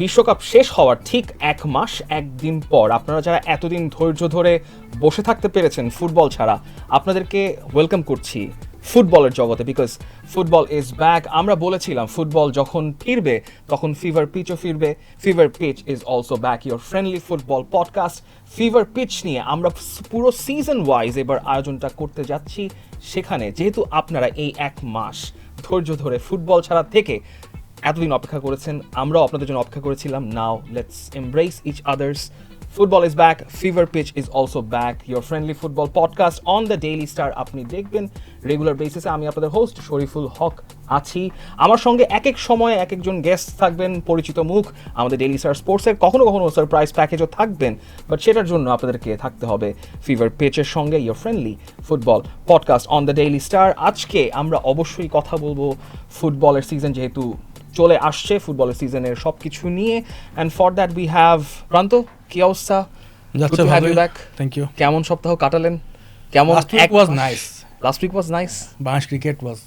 বিশ্বকাপ শেষ হওয়ার ঠিক 1 মাস 1 দিন পর আপনারা যারা এতদিন ধৈর্য ধরে বসে থাকতে পেরেছেন ফুটবল ছাড়া, আপনাদেরকে ওয়েলকাম করছি ফুটবলের জগতে, বিকজ ফুটবল ইজ ব্যাক। আমরা বলেছিলাম ফুটবল যখন ফিরবে তখন ফিভার পিচও ফিরবে। Fever pitch is also back, your friendly football podcast. Fever pitch নিয়ে আমরা পুরো সিজন ওয়াইজ এবার আয়োজনটা করতে যাচ্ছি। সেখানে যেহেতু আপনারা এই 1 মাস ধৈর্য ধরে ফুটবল ছাড়া থেকে এতদিন অপেক্ষা করেছেন, আমরাও আপনাদের জন্য অপেক্ষা করেছিলাম। Now let's embrace each others. Football is back, fever pitch is also back, your friendly football podcast on the Daily Star. আপনি দেখবেন রেগুলার বেসিসে। আমি আপনাদের হোস্ট শরীফুল হক আছি। আমার সঙ্গে এক এক সময়ে এক একজন গেস্ট থাকবেন, পরিচিত মুখ আমাদের ডেইলি স্টার স্পোর্টসের। কখনো কখনো সারপ্রাইজ প্যাকেজও থাকবেন, বাট সেটার জন্য আপনাদেরকে থাকতে হবে ফিভার পিচের সঙ্গে, your friendly football podcast on the Daily star. আজকে আমরা অবশ্যই কথা বলবো ফুটবলের সিজন যেহেতু চলে আসছে, ফুটবলের সিজনের সব কিছু নিয়ে। And for that we have প্রান্ত। কি অবস্থা? যাচ্ছে ভালো, থ্যাংক ইউ। কেমন সপ্তাহ কাটালেন? কেমন? Last week was nice. Last week was nice. Bangladesh cricket was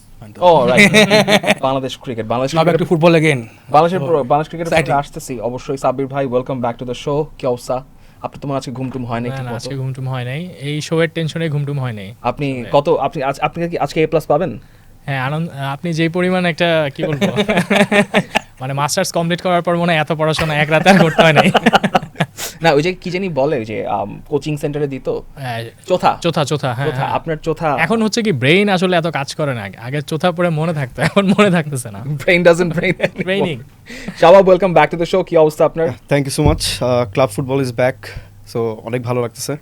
Bangladesh cricket, Bangladesh একটু ফুটবল এগেইন। বাংলাদেশ ক্রিকেট আসতেছি অবশ্যই। সাব্বির ভাই, welcome back to the show. কি অবস্থা? আপনি তোমার আজকে ঘুমটুম হয় নাই? আজকে ঘুমটুম হয় নাই, এই শো এর টেনশনে ঘুমটুম হয় নাই। আপনি আপনি কি আজকে A+ পাবেন? হ্যাঁ, আনন্দ। আপনি যেই পরিমাণ একটা কি বলবো মানে মাস্টার্স কমপ্লিট করার পর মনে হয় এত পড়াশোনা এক রাতে আর করতে হয় নাই। না, ওই যে কি জানি বলে, ওই যে কোচিং সেন্টারে দিত চোথা। হ্যাঁ, আপনার চোথা। এখন হচ্ছে কি ব্রেইন আসলে এত কাজ করে না। আগে চোথা পড়ে মনে থাকতো, এখন মনে থাকতেছে না। ব্রেইনিং। Shabab, welcome back to the show. কি অবস্থা আপনার? Thank you so much. Club football is back, so অনেক ভালো লাগতেছে।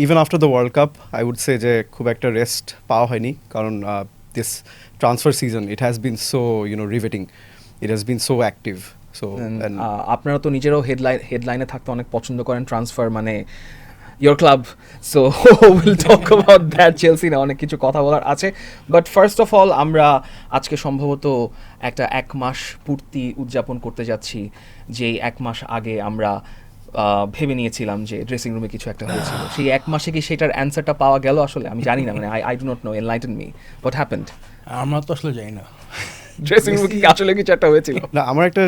Even after the World Cup I would say যে খুব একটা রেস্ট পাওয়া হয়নি, কারণ this transfer season it has been so riveting, it has been so active. So আপনারা তো নিজেরাও হেডলাইনে থাকতে অনেক পছন্দ করেন, ট্রান্সফার মানে your club. So will talk about that. Chelsea না, অনেক কিছু কথা বলার আছে। বাট ফার্স্ট অফ অল আমরা আজকে সম্ভবত একটা 1 মাস পূর্তি উদযাপন করতে যাচ্ছি, যে 1 মাস আগে আমরা ভেবে নিয়েছিলাম যে ড্রেসিং রুমে কিছু একটা হয়েছিল। সেই 1 মাসে কি সেটার অ্যান্সারটা পাওয়া গেল? আসলে আমি জানি না, মানে I do not know, enlighten me, what happened? আমরা তো আসলে জানি না ড্রেসিং রুমে কি আসলে কিছু একটা হয়েছিল। না, আমার একটা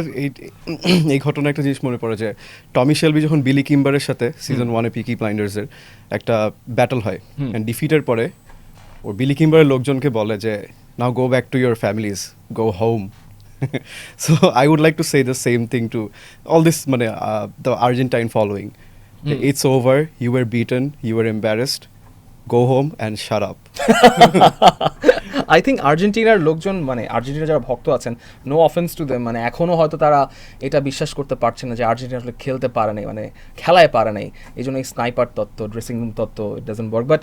এই ঘটনা একটা জিনিস মনে পড়ে যে টমি শেলবি যখন বিলি কিম্বারের সাথে সিজন 1-এ পিকি ব্লাইন্ডার্সের একটা ব্যাটল হয়, অ্যান্ড ডিফিটের পরে ওর বিলি কিম্বারের লোকজনকে বলে যে now go back to your families, go home. So I would like to say the same thing to all this the Argentine following. It's over, you were beaten, you were embarrassed, go home and shut up. I think আর্জেন্টিনার লোকজন, মানে আর্জেন্টিনার যারা ভক্ত আছেন, no offence to them, মানে এখনও হয়তো তারা এটা বিশ্বাস করতে পারছে না যে আর্জেন্টিনা আসলে খেলতে পারে নাই, মানে খেলায় পারে নাই। এই জন্য এই স্নাইপার তত্ত্ব, ড্রেসিং রুম তত্ত্ব, it doesn't work. But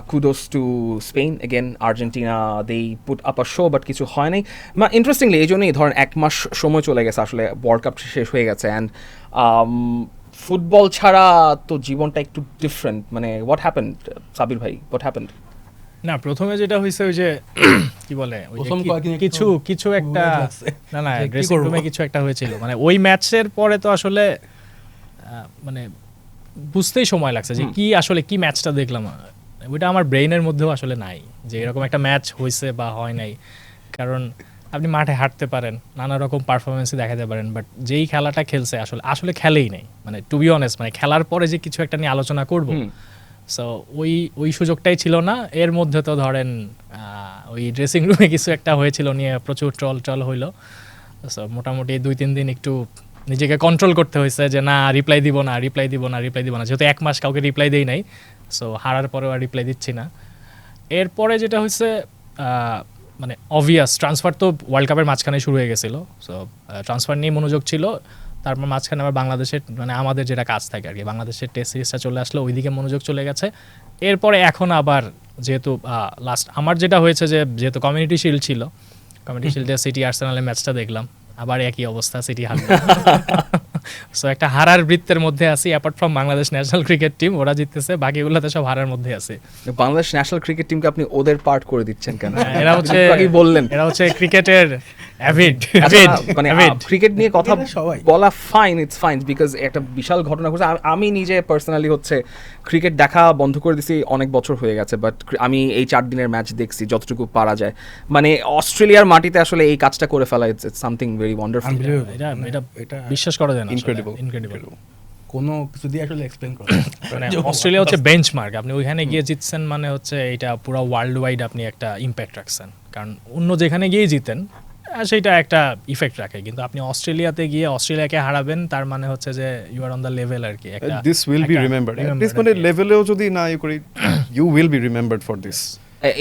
kudos to Spain again. Argentina they put up a show, but কিছু হয় নাই। ইন্টারেস্টিংলি এই জন্যই ধরেন 1 মাস সময় চলে গেছে, আসলে ওয়ার্ল্ড কাপ শেষ হয়ে গেছে। অ্যান্ড ফুটবল ছাড়া তো জীবনটা একটু ডিফারেন্ট। মানে হোয়াট হ্যাপেন্ড সাবির ভাই, হোয়াট হ্যাপেন্ড? না, প্রথমে যেটা হয়েছে ওই যে কি বলে কিছু একটা না ড্রেসিং রুমে কিছু একটা হয়েছিল, মানে ওই ম্যাচের পরে তো আসলে মানে বুঝতেই সময় লাগছে যে কি আসলে কি ম্যাচটা দেখলাম। ওইটা আমার ব্রেইনের মধ্যেও আসলে নাই যে এরকম একটা ম্যাচ হয়েছে বা হয় নাই। কারণ আপনি মাঠে হাঁটতে পারেন, নানা রকম পারফরমেন্সে দেখাতে পারেন, বাট যেই খেলাটা খেলছে আসলে খেলেই নেই। মানে টু বি অনেস্ট, মানে খেলার পরে যে কিছু একটা নিয়ে আলোচনা করবো, সো ওই সুযোগটাই ছিল না। এর মধ্যে তো ধরেন ওই ড্রেসিং রুমে কিছু একটা হয়েছিল নিয়ে প্রচুর ট্রল হইলো। সো মোটামুটি 2-3 দিন একটু নিজেকে কন্ট্রোল করতে হয়েছে যে না, রিপ্লাই দিব না, যেহেতু 1 মাস কাউকে রিপ্লাই দেই নাই। সো হারার পরেও আর রিপ্লাই দিচ্ছি না। এরপরে যেটা হয়েছে মানে অবভিয়াস ট্রান্সফার তো ওয়ার্ল্ড কাপের মাঝখানে শুরু হয়ে গেছিলো। সো ট্রান্সফার নিয়ে মনোযোগ ছিল। তারপর মাঝখানে আবার বাংলাদেশের, মানে আমাদের যেটা কাজ থাকে আর কি, বাংলাদেশের টেস্ট সিরিজটা চলে আসলো, ওইদিকে মনোযোগ চলে গেছে। এরপরে এখন আবার যেহেতু লাস্ট আমার যেটা হয়েছে যে যেহেতু কমিউনিটি শিল্ড ছিল, কমিউনিটি শিল্ডে সিটি আর্সেনালের ম্যাচটা দেখলাম, আবার একই অবস্থা, সিটি হারলো। সো একটা হারার বৃত্তের মধ্যে আছি, apart from Bangladesh national cricket team, ওরা জিততেছে, বাকিগুলোতে সব হারার মধ্যে আছে। বাংলাদেশ ন্যাশনাল ক্রিকেট টিমকে আপনি ওদের পার্ট করে দিচ্ছেন কেন? এরা হচ্ছে আগেই বললেন এরা হচ্ছে ক্রিকেটের অ্যাভিড মানে ক্রিকেট নিয়ে কথা সবাই বলা ফাইন, ইটস ফাইন, বিকজ একটা বিশাল ঘটনা ঘটছে। আমি নিজে পার্সোনালি হচ্ছে ক্রিকেট দেখা বন্ধ করে দিছি অনেক বছর হয়ে গেছে, বাট আমি এই 4 দিনের ম্যাচ দেখছি যতটুকু পারা যায়। মানে অস্ট্রেলিয়ার মাটিতে আসলে এই কাজটা করে ফেলা, ইটস সামথিং ভেরি ওয়ান্ডারফুল। এটা বিশ্বাস করা যায় না, ইনক্রেডিবল। কোনো কিছু দিয়ে আসলে এক্সপ্লেইন করা মানে অস্ট্রেলিয়া হচ্ছে বেঞ্চমার্ক, আপনি ওইখানে গিয়ে জিতছেন মানে হচ্ছে এটা পুরো ওয়ার্ল্ড ওয়াইড আপনি একটা ইম্প্যাক্ট রাখছেন, কারণ অন্য যেখানে গিয়ে জিতেন সেইটা একটা ইফেক্ট রাখে, কিন্তু আপনি অস্ট্রেলিয়াতে গিয়ে অস্ট্রেলিয়াকে হারাবেন তার মানে হচ্ছে যে you are on the level আর কি। This will be remembered, this মানে লেভেলেও যদি না করি, you will be remembered for this.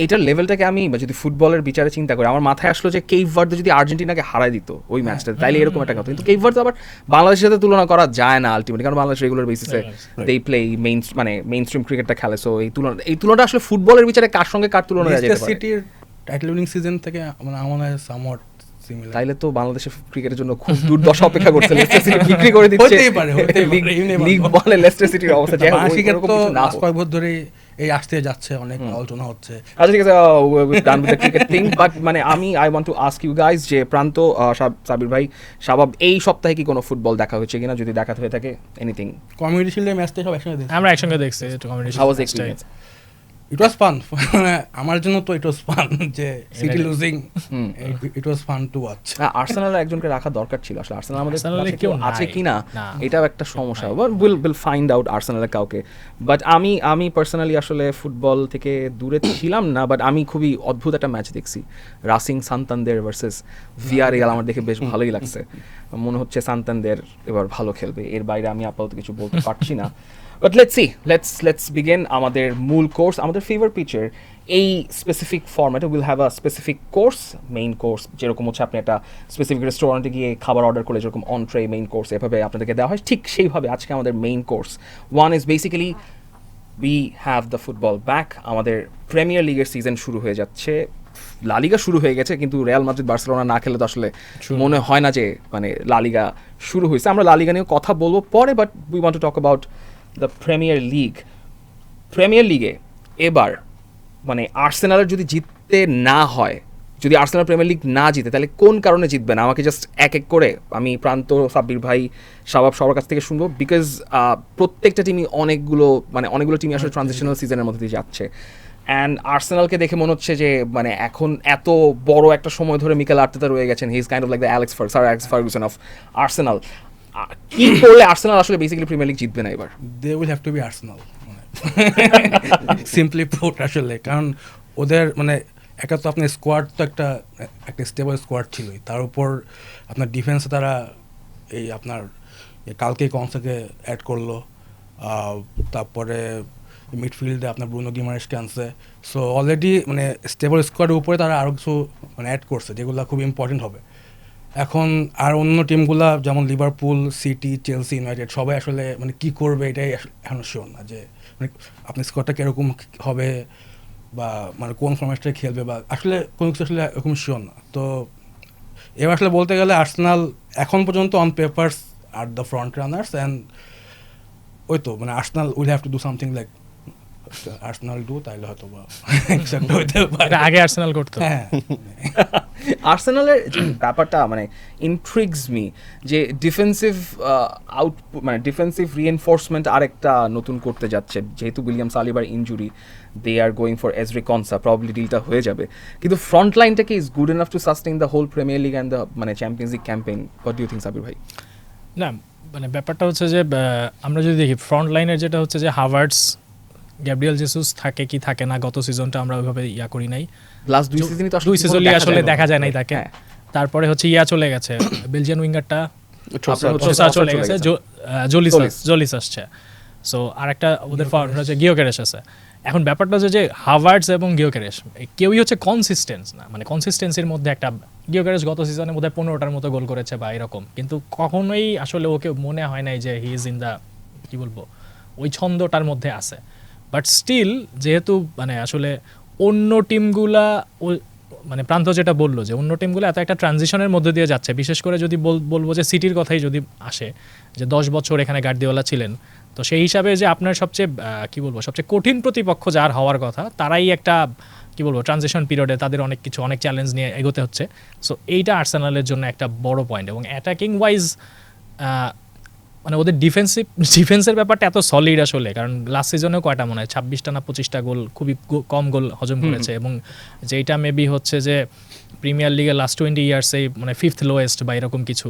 এইটার লেভেলটাকে আমি যদি ফুটবলের বিচারে চিন্তা করি, আমার মাথায় আসলো যে কেপ ভার্দে যদি আর্জেন্টিনাকে হারাই দিত ওই ম্যাচটা, তাইলে এরকম একটা কথা। কিন্তু কেপ ভার্দে আবার বাংলাদেশের সাথে তুলনা করা যায় না আলটিমেটলি, কারণ বাংলাদেশ রেগুলার বেসিসে দে প্লে মেইন স্ট্রিম ক্রিকেটটা খেলে। সো এই তুলনাটা আসলে ফুটবলের বিচারে কার সঙ্গে কার তুলনা করা যেতে পারে? সিটির টাইটেল উইনিং সিজন থেকে মানে আমার মনে হয় সামওয়াট সিমিলার। তাইলে তো বাংলাদেশের ক্রিকেটের জন্য খুব দুর্দশা অপেক্ষা করছে। লেস্টার সিটি বিক্রি করে দিচ্ছে, হতেই পারে লিগ বলে লেস্টার সিটির অবস্থা যে বাংলাদেশের তো লাস্ট কয়েক বছর ধরে এই আসতে যাচ্ছে, অনেক আলোচনা হচ্ছে। আচ্ছা ঠিক আছে, done with the cricket thing, but মানে I want to ask you guys যে প্রান্ত, সাবির ভাই, শাবাব, এই সপ্তাহে কি কোনো ফুটবল দেখা হয়েছে কিনা? যদি দেখা হয়ে থাকে এনিথিং। কমিউনিটি শিল্ডের ম্যাচটা সব একসঙ্গে দেখছি, আমরা একসঙ্গে দেখছি। How was experience? It was fun. আমার জন্য তো ইট ওয়াজ ফান যে City losing, it was fun to watch. আর্সেনালের একজনকে রাখা দরকার ছিল আসলে। আর্সেনাল আমাদের আর্সেনালে কেউ কেউ আছে নাই। কিনা না। এটাও একটা সমস্যা, উইল ফাইন্ড আউট আর্সেনালের কাউকে। বাট আমি পার্সোনালি আসলে ফুটবল থেকে দূরে ছিলাম না, বাট আমি খুবই অদ্ভুত একটা ম্যাচ দেখছি, রাসিং সান্তান্দের ভার্সেস ভিয়ারিয়াল। আমার দেখে বেশ ভালোই লাগছে, মনে হচ্ছে সান্তান্দের এবার ভালো খেলবে। এর বাইরে আমি আপাতত কিছু বলতে পারছি না। But let's see, let's begin আমাদের মূল কোর্স, আমাদের ফেভার পিচের এই স্পেসিফিক ফরম্যাটে will have a specific course, main course, যেরকম হচ্ছে আপনি একটা স্পেসিফিক রেস্টুরেন্টে গিয়ে খাবার অর্ডার করলে যেরকম অনট্রে, মেইন কোর্স এভাবে আপনাদেরকে দেওয়া হয়, ঠিক সেইভাবে আজকে আমাদের main course one is basically we have the football back. আমাদের প্রিমিয়ার লিগের সিজন শুরু হয়ে যাচ্ছে, লা লিগা শুরু হয়ে গেছে, কিন্তু রিয়াল মাদ্রিদ বার্সেলোনা না খেলে তো আসলে মনে হয় না যে মানে লা লিগা শুরু হয়েছে। আমরা লা লিগা নিয়েও কথা বলবো পরে, but we want to talk about the Premier league. Premier লিগে এবার মানে আর্সেনালের যদি জিততে না হয়, যদি আর্সেনাল প্রিমিয়ার লিগ না জিতে, তাহলে কোন কারণে জিতবে না? আমাকে জাস্ট এক এক করে আমি প্রান্ত, সাব্বির ভাই, শাবাব সবার কাছ থেকে শুনবো, বিকজ প্রত্যেকটা টিমই অনেকগুলো টিমই আসলে ট্রানজিশনাল সিজনের মধ্যে দিয়ে যাচ্ছে। অ্যান্ড আর্সেনালকে দেখে মনে হচ্ছে যে মানে এখন এত বড় একটা সময় ধরে মিকেল আর্তেতা রয়ে গেছেন, he is kind of like the Alex Ferguson of Arsenal. কি করলে আর্সেনাল আসলে বেসিক্যালি প্রিমিয়ার লিগ জিতবে না এবার? They will have to be Arsenal, simply put আসলে। কারণ ওদের মানে একটা তো আপনার স্কোয়াড তো একটা স্টেবল স্কোয়াড ছিলই, তার উপর আপনার ডিফেন্সে তারা এই আপনার কালকে কনসাকে অ্যাড করলো, তারপরে মিডফিল্ডে আপনার ব্রুনো গিমারেসকে আনছে। সো অলরেডি মানে স্টেবল স্কোয়াডের উপরে তারা আরও কিছু মানে অ্যাড করছে, যেগুলো খুব ইম্পর্টেন্ট হবে। এখন আর অন্য টিমগুলা যেমন লিভারপুল, সিটি, চেলসি, ইউনাইটেড সবাই আসলে মানে কী করবে এটাই এখনও শিওর না, যে মানে আপনার স্কোয়াডটা কীরকম হবে বা মানে কোন ফরম্যাটে খেলবে বা আসলে কোনো কিছু আসলে এরকম শিওর না। তো এবার আসলে বলতে গেলে আর্সেনাল এখন পর্যন্ত on papers are the front runners, and ওই তো মানে Arsenal will have to do something like Arsenal do, তাইলে হয়তো বা আগে আর্সেনাল করতো। হ্যাঁ, আর্সেনালের যে ব্যাপারটা মানে ইন্ট্রিগস মি, যে ডিফেন্সিভ ডিফেন্সিভ রিএনফোর্সমেন্ট আরেকটা নতুন করতে যাচ্ছে, যেহেতু উইলিয়াম সালিবার injury, they are going for Ezri Konsa, probably ডিলটা হয়ে যাবে। কিন্তু ফ্রন্ট লাইনটাকে is good enough to sustain the whole Premier League and the মানে Champions League campaign. What do you think Sabir ভাই? না মানে ব্যাপারটা হচ্ছে যে আমরা যদি দেখি ফ্রন্ট লাইনের যেটা হচ্ছে যে হাভার্টস, গ্যাব্রিয়েল জেসুস থাকে কি থাকে না, গত সিজনটা আমরা ওইভাবে করি নাই, লাস্ট দুই সিজনই তো দুই সিজনই আসলে দেখা যায় নাই তাকে। তারপরে হচ্ছে চলে গেছে বেলজিয়ান উইঙ্গারটা, চলে গেছে, জলিস আসছে। সো আরেকটা ওদের ফরওয়ার্ড হচ্ছে গিওকেরেস আছে। এখন ব্যাপারটা হচ্ছে যে হাভার্টস এবং গিওকেরেস কেউই হচ্ছে কনসিস্টেন্স না, মানে কনসিস্টেন্সির মধ্যে একটা গিওকেরেস গত সিজনে বোধহয় 15টার মতো গোল করেছে বা এরকম, কিন্তু কখনোই আসলে ওকে মনে হয় নাই যে হি ইজ ইন দ্য কি বলবো ওই ছন্দটার মধ্যে আছে। বাট স্টিল যেহেতু মানে আসলে অন্য টিমগুলা মানে প্রান্ত যেটা বললো যে অন্য টিমগুলো এত একটা ট্রানজিশনের মধ্যে দিয়ে যাচ্ছে, বিশেষ করে যদি বলবো যে সিটির কথাই যদি আসে, যে 10 বছর এখানে গার্দিওলা ছিলেন, তো সেই হিসাবে যে আপনার সবচেয়ে কি বলবো সবচেয়ে কঠিন প্রতিপক্ষ যার হওয়ার কথা, তারাই একটা কি বলবো ট্রানজিশন পিরিয়ডে তাদের অনেক চ্যালেঞ্জ নিয়ে এগোতে হচ্ছে। সো এইটা আর্সেনালের জন্য একটা বড় পয়েন্ট। এবং অ্যাটাকিং ওয়াইজ মানে ওদের ডিফেন্সের ব্যাপারটা এত সলিড আসলে, কারণ লাস্ট সিজনেও কয়টা মনে হয় 26টা না 25টা গোল, খুবই কম গোল হজম করেছে, এবং যেইটা মেবি হচ্ছে যে প্রিমিয়ার লিগে লাস্ট 20 ইয়ার্সেই মানে 5th লোয়েস্ট বা এরকম কিছু।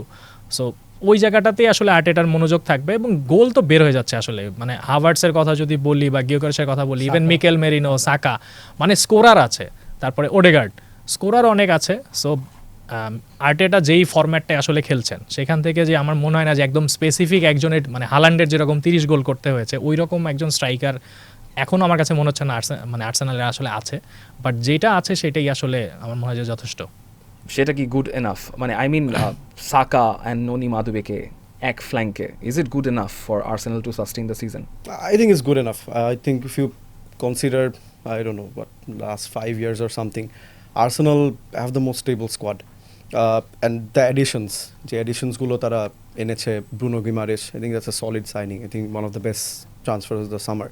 সো ওই জায়গাটাতেই আসলে আর্টেটার মনোযোগ থাকবে, এবং গোল তো বের হয়ে যাচ্ছে আসলে, মানে হাভার্টসের কথা যদি বলি বা গিয়োকারেসের কথা বলি, ইভেন মিকেল মেরিনো, সাকা, মানে স্কোরার আছে, তারপরে ওডেগার্ড, স্কোরার অনেক আছে। সো আর্টেটা যেই ফরম্যাটটা আসলে খেলছেন সেখান থেকে যে আমার মনে হয় না যে একদম স্পেসিফিক একজনের, মানে হালান্ডের যেরকম 30 গোল করতে হয়েছে ওই রকম একজন স্ট্রাইকার এখনও আমার কাছে মনে হচ্ছে না মানে আর্সেনালের আসলে আছে, বাট যেটা আছে সেটাই আসলে আমার মনে হয় যে যথেষ্ট। সেটা কি গুড এনাফ? মানে I mean Saka and Noni মাদুবেকে এক ফ্ল্যাঙ্কে, is it good enough for Arsenal to sustain the season? I think it's good enough. I think if you consider, I don't know, what, last 5 years or something, Arsenal have the most stable squad. And the additions গুলো তারা এনেছে, Bruno Guimaraes, I think that's a solid signing. I think one of the best transfers of the summer.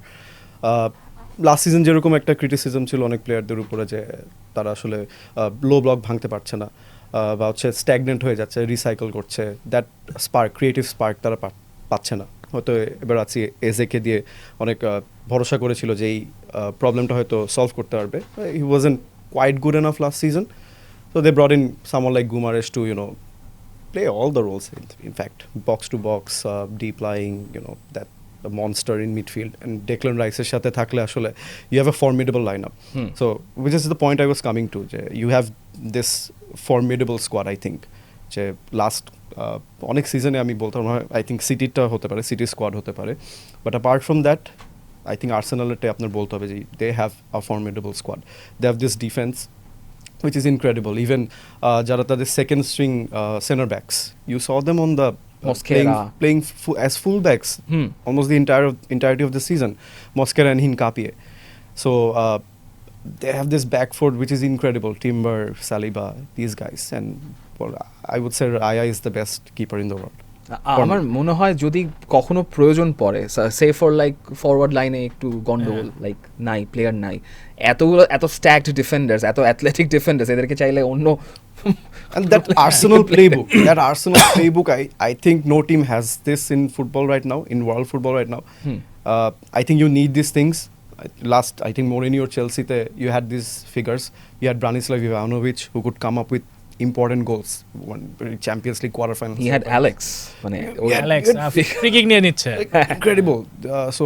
Last season যেরকম একটা criticism ছিল অনেক প্লেয়ারদের উপরে যে তারা আসলে লো ব্লক ভাঙতে পারছে না, বা হচ্ছে স্ট্যাগনেন্ট হয়ে যাচ্ছে, রিসাইকেল করছে, দ্যাট ক্রিয়েটিভ স্পার্ক তারা পাচ্ছে না। হয়তো এবার আছি এজেকে দিয়ে অনেক ভরসা করেছিল যে এই প্রবলেমটা হয়তো সলভ করতে পারবে। He wasn't quite good enough last season, so they brought in someone like Gyokeres to play all the roles, in fact, box to box, deep lying, that the monster in midfield, and Declan Rice's সাথে থাকলে আসলে you have a formidable lineup. So which is the point I was coming to, যে you have this formidable squad. I think যে last অনেক সিজনে আমি বলতাম I think সিটিটা হতে পারে, সিটি স্কোয়াড হতে পারে, but apart from that I think আর্সেনালেরটাই আপনার বলতে হবে যে they have a formidable squad. They have this defense which is incredible. Even jara tader second string center backs, you saw them on the playing as full backs almost the entirety of the season, Mosquera and Hincapie. So they have this back four which is incredible, Timber, Saliba, these guys, and well, I would say Raya is the best keeper in the world. আমার মনে হয় যদি কখনো প্রয়োজন পড়ে, সে for like forward লাইনে একটু গন্ডগোল, লাইক নাই প্লেয়ার নাই, এত স্ট্যাকড ডিফেন্ডার্স, এত অ্যাথলেটিক ডিফেন্ডার্স, এদেরকে চাইলে অন্য and that Arsenal playbook, I think no team has this in football right now, in world football right now. I think you need these things. Last, I think Mourinho or Chelsea, you had these figures. You had Branislav Ivanovic who could come up with important goals, one Champions League quarterfinals. He had Alex, Alex free kick নিয়ে নিচ্ছে, incredible. So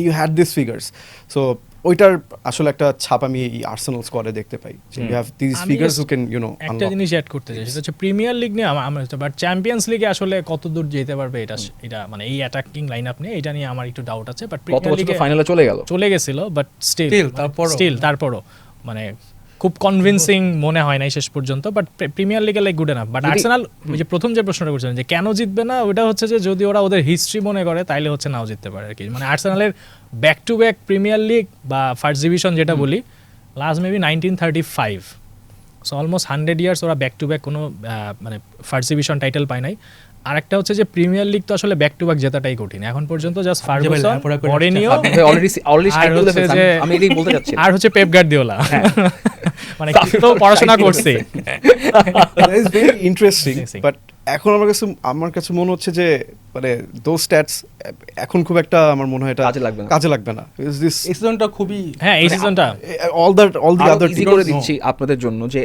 you had these figures. So ওইটার আসলে একটা ছাপ আমি এই Arsenal স্কোয়াডে দেখতে পাই, যে you have these figures who can একটা জিনিস অ্যাড করতে চাই, সেটা হচ্ছে প্রিমিয়ার লিগ নিয়ে আমার, বাট চ্যাম্পিয়ন্স লিগে আসলে কত দূর যেতে পারবে এটা মানে এই অ্যাটাকিং লাইনআপ নিয়ে এটা নিয়ে আমার একটু ডাউট আছে। বাট প্রিমিয়ার লিগে ফাইনালে চলে গেছিল, বাট স্টিল তারপরও মানে খুব কনভিন্সিং মনে হয় নাই শেষ পর্যন্ত। বাট প্রিমিয়ার লিগে like good enough. But Arsenal ওই যে প্রথম যে প্রশ্নটা করছিলেন যে কেন জিতবে না, ওটা হচ্ছে যে যদি ওরা ওদের হিস্ট্রি মনে করে তাইলে হচ্ছে নাও জিততে পারে আর কি। মানে আর্সেনালের back to back Premier League বা ফার্স্ট ডিভিশন যেটা বলি last maybe 1935, so almost 100 years ওরা ব্যাক টু ব্যাক কোনো মানে ফার্স্ট ডিভিশন টাইটেল পায় নাই। আরেকটা হচ্ছে যে প্রিমিয়ার লিগ তো আসলে ব্যাক টু ব্যাক জেতাটাই কঠিন এখন পর্যন্ত, জাস্ট ফার্গুসন, মরিনিও, আর হচ্ছে পেপ গার্দিওলা, মানে তো পড়াশোনা করছে। ইটস ভেরি ইন্টারেস্টিং, বাট এখন আমার কাছে মনে হচ্ছে যে মানে দোজ স্ট্যাটস এখন খুব একটা আমার মনে হয় এটা কাজে লাগবে না। এই সিজনটা খুবই এই সিজনটা অল দি আদার ইজি করে দিচ্ছি আপনাদের জন্য যে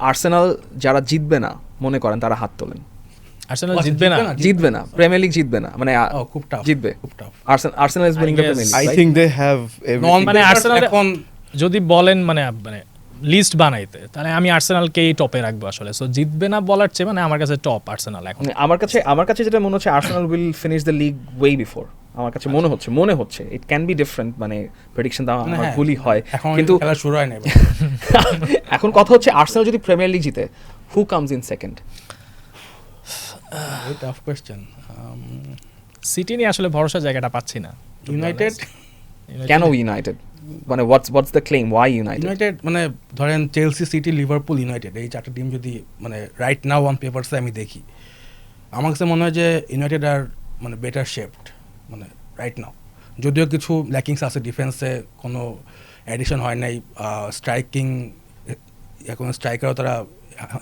আর্সেনাল যারা জিতবে না মনে করেন তারা হাত তোলেন। আর্সেনাল জিতবে না প্রিমিয়ার লিগ জিতবে না, মানে খুব টাফ, জিতবে খুব tough. Arsenal is winning the Premier League. I think they have মানে আর্সেনাল এখন যদি বলেন মানে লিস্ট বানাইতে, তাহলে আমি আর্সেনালকেই টপে রাখবো আসলে। সো জিতবে না বলার চেয়ে মানে আমার কাছে টপ আর্সেনাল এখন। আমার কাছে যেটা মনে হচ্ছে Arsenal will finish the league way before. আমার কাছে মনে হচ্ছে ইট ক্যান বি ডিফারেন্ট, মানে প্রেডিকশন আমার ভুলই হয়, কিন্তু খেলা শুরু হয় না। এখন কথা হচ্ছে আর্সেনাল যদি প্রিমিয়ার লিগ জিতে, who comes in second? Tough question. City নিয়ে আসলে ভরসা জায়গাটা পাচ্ছি না। ইউনাইটেড কেন ইউনাইটেড? মানে what's the claim, why United? United মানে ধরেন চেলসি, সিটি, লিভারপুল, ইউনাইটেড এই চারটা টিম যদি মানে রাইট নাও অন পেপারসে আমি দেখি, আমার কাছে মনে হয় যে ইউনাইটেড আর মানে বেটার শেপড মানে রাইট নাও। যদিও কিছু ল্যাকিংস আছে, ডিফেন্সে কোনো অ্যাডিশন হয় নাই, স্ট্রাইকিং এখন স্ট্রাইকারও তারা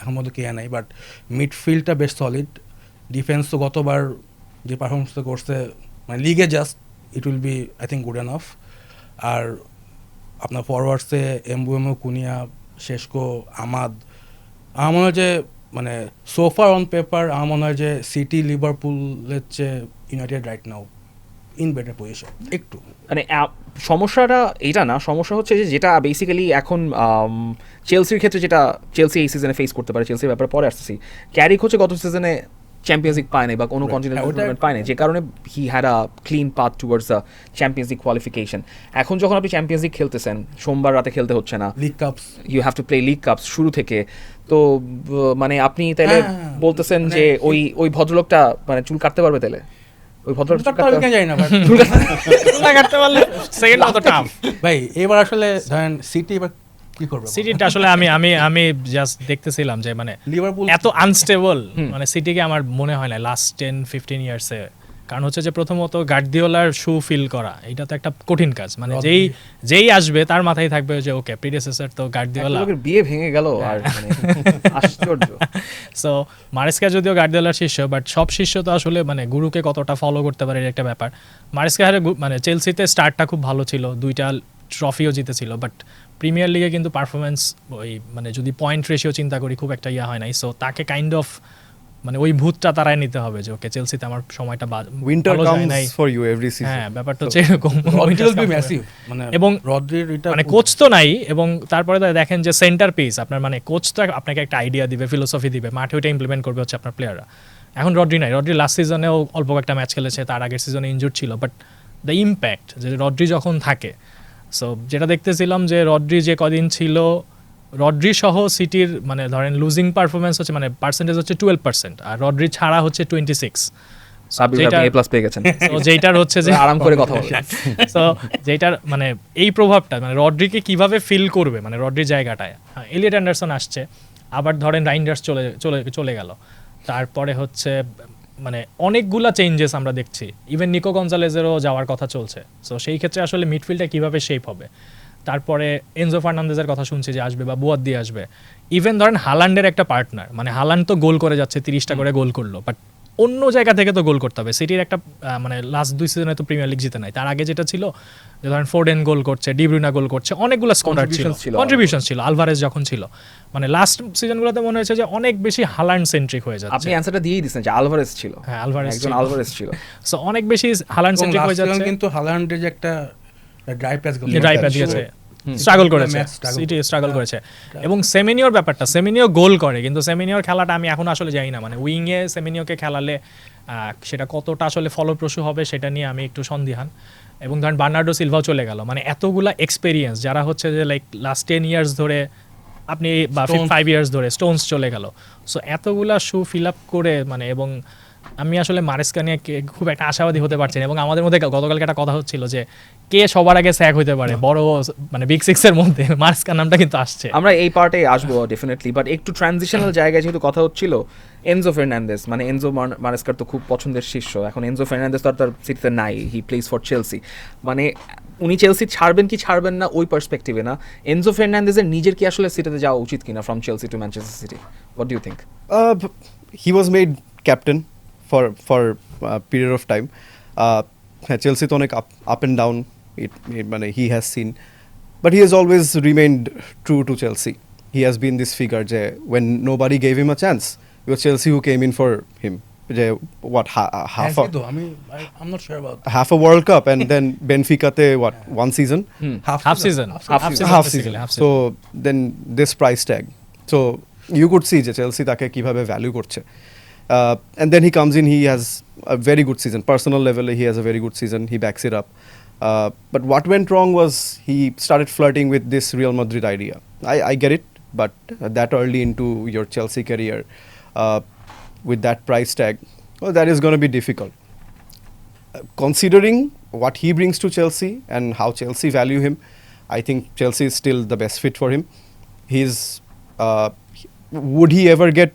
এখন মধ্যে কে নাই, বাট মিডফিল্ডটা বেশ সলিড। ডিফেন্স তো গতবার যে পারফরমেন্সটা করছে মানে লিগে just it will be I think good enough. আর আপনার ফরওয়ার্ডসে এমবুএমও, কুনিয়া, শেষকো, আমাদ, আমার মনে হয় যে মানে সোফার অন পেপার আমার মনে হয় যে সিটি, লিভারপুলের চেয়ে United right now in better position একটু। মানে সমস্যাটা এটা না, সমস্যা হচ্ছে যে যেটা বেসিক্যালি এখন চেলসির ক্ষেত্রে যেটা চেলসি এই সিজনে ফেস করতে পারে, চেলসির ব্যাপারে পরে আসতেছি। ক্যারিক হচ্ছে গত সিজনে চ্যাম্পিয়ন্স লিগ পায় নাই বা কোনো কন্টিনেন্টাল টুর্নামেন্ট পায় নাই, যে কারণে he had a clean path towards the champions league qualification. এখন যখন আপনি চ্যাম্পিয়ন্স লিগ খেলতেছেন, সোমবার রাতে খেলতে হচ্ছে না, league cups, you have to play league cups শুরু থেকে। তো মানে আপনি তাহলে বলতেছেন যে ওই ভদ্রলোকটা মানে চুল কাটতে পারবে তাহলে? ওই ভদ্রলোকটা যাই না কাটতে পারলে সেকেন্ড অত টাফ ভাই। এবার আসলে ধরেন সিটি এবার কি করবে? সিটিটা আসলে আমি জাস্ট দেখতেছিলাম যে মানে লিভারপুল এত আনস্টেবল মানে সিটিকে আমার মনে হয় না লাস্ট 10-15 ইয়ার্সে। কারণ হচ্ছে যে প্রথমত গার্দিওলার শু ফিল করা এটা তো একটা কঠিন কাজ, মানে যেই আসবে তার মাথায় থাকবে যে ওকে প্রিডেসেসর তো গার্দিওলা, বিয়ে ভেঙে গেল আর মানে আশ্চর্য। সো মারেস্কা যদিও গার্দিওলার শিষ্য, বাট সব শিষ্য তো আসলে মানে গুরুকে কতটা ফলো করতে পারে একটা ব্যাপার। মারেস্কা মানে চেলসিতে স্টার্টটা খুব ভালো ছিল, 2টা ট্রফিও জিতেছিল, বাট প্রিমিয়ার লিগে কিন্তু পারফরমেন্স ওই মানে যদি পয়েন্ট রেশিও চিন্তা করি খুব একটা ইয়া হয় নাই। সো তাকে কাইন্ড অফ মানে ওই ভূতটা তারাই নিতে হবে যে ওকে চেলসিতে আমার সময়টা winter comes for you every season. হ্যাঁ, ব্যাপারটা হচ্ছে এরকম। মানে এবং রদ্রির মানে কোচ তো নাই, এবং তারপরে দেখেন যে সেন্টার পিস আপনার মানে কোচ তো আপনাকে একটা আইডিয়া দিবে, ফিলোসফি দিবে, মাঠে ওইটা ইমপ্লিমেন্ট করবে হচ্ছে আপনার প্লেয়াররা। এখন রদ্রি নাই, রদ্রি লাস্ট সিজনেও অল্প একটা ম্যাচ খেলেছে, তার আগের সিজনে ইনজুর্ড ছিল, বাট দ্য ইম্প্যাক্ট যে রদ্রি যখন থাকে, সো যেটা দেখতেছিলাম যে রদ্রি যে কদিন ছিল, রদ্রি সহ সিটির মানে ধরেন লুজিং পারফরমেন্স হচ্ছে মানে পার্সেন্টেজ হচ্ছে 12%, আর রদ্রি ছাড়া হচ্ছে 26। যেটার হচ্ছে যে আরাম করে কথা বলে সো যেটার মানে এই প্রভাবটা মানে রদ্রিকে কিভাবে ফিল করবে, মানে রদ্রির জায়গাটায় এলিয়ট অ্যান্ডারসন আসছে, আবার ধরেন রাইন্ডার্স চলে গেল, তারপরে হচ্ছে মানে অনেকগুলা চেঞ্জেস আমরা দেখছি, ইভেন নিকো গঞ্জালেজেরও যাওয়ার কথা চলছে। সো সেই ক্ষেত্রে আসলে মিডফিল্ডটা কিভাবে শেপ হবে। তারপরে এনজো ফার্নান্দেজের কথা শুনছি যে আসবে বা বুয়াদ দিয়ে আসবে। ইভেন ধরেন হালান্ডের একটা পার্টনার, মানে হালান্ড তো গোল করে যাচ্ছে, 30টা করে গোল করলো, বাট অন্য জায়গা থেকে তো গোল করতে হবে। সিটির একটা মানে লাস্ট 2 সিজনে তো প্রিমিয়ার লিগ জিতে নাই, তার আগে যেটা ছিল যে ধরেন ফোর্ডেন গোল করছে, ডি ব্রুইনা গোল করছে, অনেকগুলো স্কোরার ছিল, কন্ট্রিবিউশন ছিল, আলভারেজ যখন ছিল, মানে লাস্ট সিজনগুলোতে মনে হয়েছে যে অনেক বেশি হালান্ড সেন্ট্রিক হয়ে যাচ্ছে। আপনি অ্যানসারটা দিয়েই দিয়েছেন যে আলভারেজ ছিল। হ্যাঁ, আলভারেজ ছিল। সো অনেক বেশি হালান্ড সেন্ট্রিক হয়ে যাচ্ছে। কিন্তু হালান্ডের যে একটা ড্রাইভ প্যাস গেছে, স্ট্রাগল করেছে, সিটি স্ট্রাগল করেছে। এবং সেমিনিওর ব্যাপারটা, সেমিনিও গোল করে, কিন্তু সেমিনিওর খেলাটা আমি এখন আসলে জানি না, মানে উইংয়ে সেমিনিওকে খেলালে সেটা কতটা আসলে ফলপ্রসূ হবে সেটা নিয়ে আমি একটু সন্দিহান। এবং ধরেন বার্নার্ডো সিলভাও চলে গেল, মানে এতগুলা এক্সপেরিয়েন্স যারা হচ্ছে যে লাইক লাস্ট 10 ইয়ার্স ধরে আপনি বা 5 ইয়ার্স ধরে, স্টোনস চলে গেল, সো এতগুলা শু ফিল আপ করে মানে, এবং আমি আসলে মারেস্কা নিয়ে খুব একটা আশাবাদী হতে পারছি না। এবং আমাদের মধ্যে গতকালকে একটা কথা হচ্ছিল যে কে সবার আগে স্যাক হইতে পারে বড় মানে বিগ সিক্সের মধ্যে, মারেস্কার নামটা কিন্তু আসছে। আমরা এই পার্টে আসবো ডেফিনেটলি, বাট একটু ট্রানজিশনাল জায়গায় যেহেতু কথা হচ্ছিল, এনজো ফার্নান্দেজ মানে এনজো মারেস্কার তো খুব পছন্দের শিষ্য। এখন এনজো ফার্নান্দেজ তো আর তার সিটিতে নাই, হি প্লেস ফর চেলসি। মানে উনি চেলসি ছাড়বেন কি ছাড়বেন না ওই পার্সপেক্টিভে না, এনজো ফার্নান্দেজের নিজের কি আসলে সিটিতে যাওয়া উচিত কিনা from Chelsea to Manchester City? What do you think? He was made captain for a period of time. Chelsea to onek up and down মানে he has seen, but he has always remained true to Chelsea. He has been this figure যে when nobody gave him a chance, it was Chelsea who came in for him. যে what I'm not sure about half a World Cup and then Benfica te what one season, half season. So then this price tag, so you could see যে Chelsea তাকে কিভাবে value করছে। And then he comes in, he has a very good season. Personal level, he has a very good season. He backs it up. But what went wrong was he started flirting with this Real Madrid idea. I get it, but that early into your Chelsea career, with that price tag, well, that is going to be difficult. Considering what he brings to Chelsea and how Chelsea value him, I think Chelsea is still the best fit for him. He's would he ever get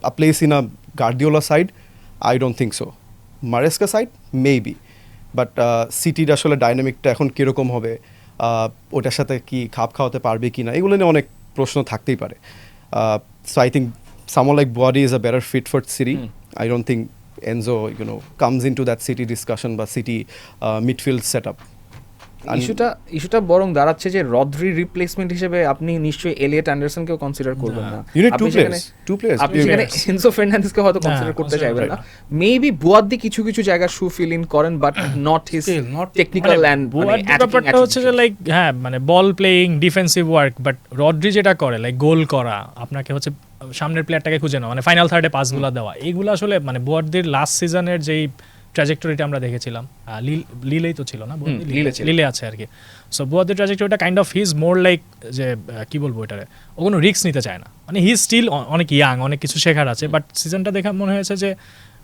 a place in a Guardiola side? I don't think so. Maresca side? Maybe. But সিটির আসলে ডাইনামিকটা এখন কীরকম হবে, ওটার সাথে কি খাপ খাওয়াতে পারবে কি না, এগুলো নিয়ে অনেক প্রশ্ন থাকতেই পারে. So I think someone like Boadi is a better fit for City. I don't think Enzo, comes into that City discussion বা City midfield setup. ইস্যুটা বরং দাঁড়াচ্ছে যে রদ্রি রিপ্লেসমেন্ট হিসেবে আপনি নিশ্চয়ই এলিয়ট অ্যান্ডারসনকেও কনসিডার করবেন না. You need two players. আপনি সেখানে এনজো ফার্নান্দেজকে হয়তো কনসিডার করতে চাইবেন না. মেবি বুয়াদ্দি কিছু কিছু জায়গা শু ফিল ইন করেন, but not his technical end ব্যাপারটা হচ্ছে যে লাইক হ্যাঁ মানে ball playing defensive work, but Rodri যেটা করে লাইক গোল করা, আপনাকে হচ্ছে সামনের প্লেয়ারটাকে খুঁজে নেওয়া, মানে ফাইনাল থার্ডে পাসগুলো দেওয়া, এইগুলো আসলে মানে বুয়াদ্দির লাস্ট সিজনের যেই ট্র্যাজেক্টরিটা আমরা দেখেছিলাম, লিলেই তো ছিল না, লিলে আছে আর কি. সো বুয়াদ্দির ট্র্যাজেক্টরিটা kind of his more like যে কি বলবো এটারে, ও কোনো রিস্ক নিতে চায় না, মানে হি স্টিল অনেক ইয়াং, অনেক কিছু শেখার আছে, বাট সিজনটা দেখা মনে হয়েছে যে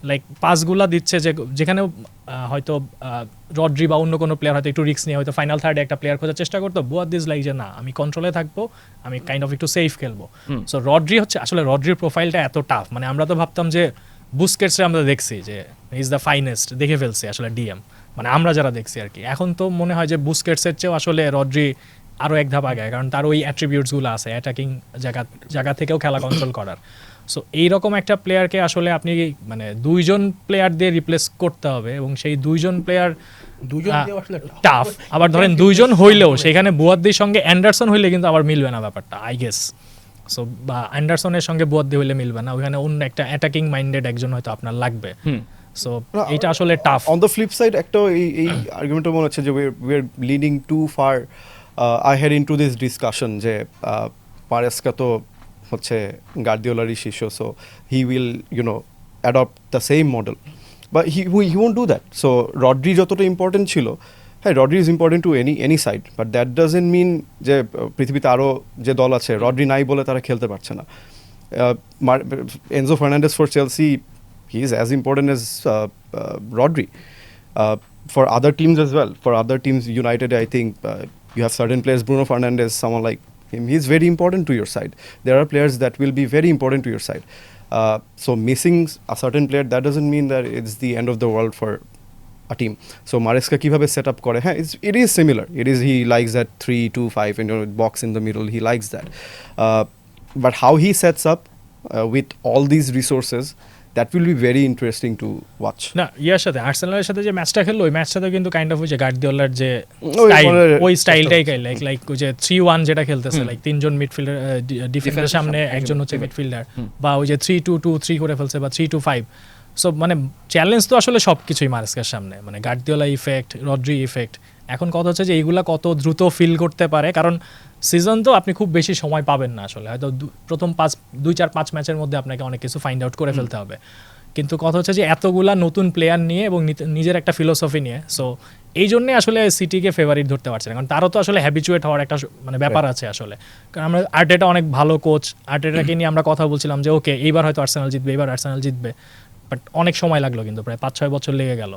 লাইক পাসগুলা দিচ্ছে যে যেখানে হয়তো রড্রি বা অন্য কোনো প্লেয়ার হয়তো একটু রিস্ক নিয়ে হয়তো ফাইনাল থার্ডে একটা প্লেয়ার খোঁজার চেষ্টা করতো, বুয়াদ্দিজ লাইক যে না আমি কন্ট্রোলে থাকবো, আমি কাইন্ড অফ একটু সেফ খেলবো. সো রড্রি হচ্ছে আসলে রড্রির প্রোফাইলটা এত টাফ, মানে আমরা তো ভাবতাম যে বুস্কেটসে আমরা দেখছি যে ইজ দ্য ফাইনেস্ট, দেখে ফেলছি আসলে ডিএম, মানে আমরা যারা দেখছি আর কি. এখন তো মনে হয় যে বুস্কেটসের চেয়েও আসলে রড্রি আরও এক ধাপ আগায়, কারণ তার ওই অ্যাট্রিবিউটসগুলো আছে অ্যাটাকিং জায়গা থেকেও খেলা কন্ট্রোল করার. সো এইরকম একটা প্লেয়ারকে আসলে আপনি মানে দুইজন প্লেয়ার দিয়ে রিপ্লেস করতে হবে, এবং সেই দুইজন প্লেয়ার টাফ. আবার ধরেন দুইজন হইলেও সেখানে বুয়াদ্দির সঙ্গে অ্যান্ডারসন হইলে কিন্তু আবার মিলবে না ব্যাপারটা, আই গেস. সো বা অ্যান্ডারসনের সঙ্গে বুয়াদ্দি হইলে মিলবে না, ওখানে অন্য একটা অ্যাটাকিং মাইন্ডেড একজন হয়তো আপনার লাগবে. সো এটা আসলে tough. On the flip side একটা এই আর্গুমেন্টও মনে হচ্ছে যে we are leading too far ahead into this discussion যে মারেস্কা তো হচ্ছে গার্দিওলারই শিষ্য, so he will adopt the same model, but he won't do that. So Rodri যতটা ইম্পর্টেন্ট ছিল, হ্যাঁ Rodri is important to any side, but that doesn't mean যে পৃথিবীতে আরও যে দল আছে রড্রি নাই বলে তারা খেলতে পারছে না. Enzo Fernandez for Chelsea, he is as important as Rodri. For other teams as well, for other teams, United, I think you have certain players, Bruno Fernandes, someone like him, he is very important to your side. There are players that will be very important to your side. So missing a certain player, that doesn't mean that it's the end of the world for a team. So Maresca কিভাবে set up করে, হ্যাঁ it is similar. He likes that 3-2-5 and box in the middle, he likes that. But how he sets up with all these resources, that will be very interesting to watch. না ইয়ার সাথে আর্সেনালের সাথে যে ম্যাচটা খেললো, ওই ম্যাচটাতে কিন্তু কাইন্ড অফ ওই যে গার্দিওলার যে ওই স্টাইলটাই লাইক ওই যে 3-1 যেটা খেলতেছে, লাইক তিনজন মিডফিল্ডার ডিফেন্ডারের সামনে একজন হচ্ছে মিডফিল্ডার, বা ওই যে 3-2-2-3 করে ফেলছে বা 3-2-5. সো মানে চ্যালেঞ্জ তো আসলে সব কিছুই মারেস্কার সামনে, মানে গার্দিওলা ইফেক্ট, রড্রি ইফেক্ট. এখন কথা হচ্ছে যে এইগুলা কত দ্রুত ফিল করতে পারে, কারণ সিজন তো আপনি খুব বেশি সময় পাবেন না আসলে, হয়তো প্রথম 2-4-5 ম্যাচের মধ্যে আপনাকে অনেক কিছু ফাইন্ড আউট করে ফেলতে হবে. কিন্তু কথা হচ্ছে যে এতগুলা নতুন প্লেয়ার নিয়ে এবং নিজের একটা ফিলোসফি নিয়ে, সো এই জন্যে আসলে সিটিকে ফেভারিট ধরতে পারছে না, কারণ তারও তো আসলে হ্যাবিচুয়েট হওয়ার একটা মানে ব্যাপার আছে আসলে. কারণ আমরা আর্টেটা অনেক ভালো কোচ, আর্টেটাকে নিয়ে আমরা কথা বলছিলাম যে ওকে এইবার হয়তো আর্সেনাল জিতবে, বাট অনেক সময় লাগলো, কিন্তু প্রায় 5-6 বছর লেগে গেল.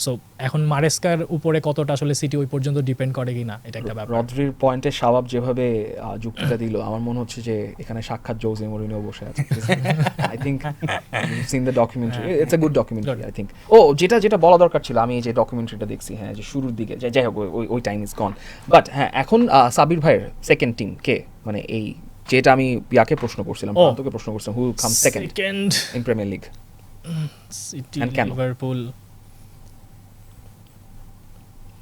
সো এখন মারেস্কার উপরে কতটা আসলে সিটি ওই পর্যন্ত ডিপেন্ড করে কিনা এটা একটা ব্যাপার. রড্রির পয়েন্টে শাবাব যেভাবে যুক্তিটা দিল, আমার মনে হচ্ছে যে এখানে সাক্ষাৎ জোজে মরিনিও বসে আছে. I think seen the documentary, it's a good documentary I think. ও যেটা বলা দরকার ছিল, আমি এই যে ডকুমেন্টারিটা দেখছি, হ্যাঁ যে শুরুর দিকে, যাই হোক ওই টাইম ইজ গন. বাট হ্যাঁ এখন সাবির ভাইয়ের সেকেন্ড টিম কে, মানে এই যেটা আমি ইয়াকে প্রশ্ন করছিলাম, তোকে প্রশ্ন করছিলাম, who come second in Premier League? City, Liverpool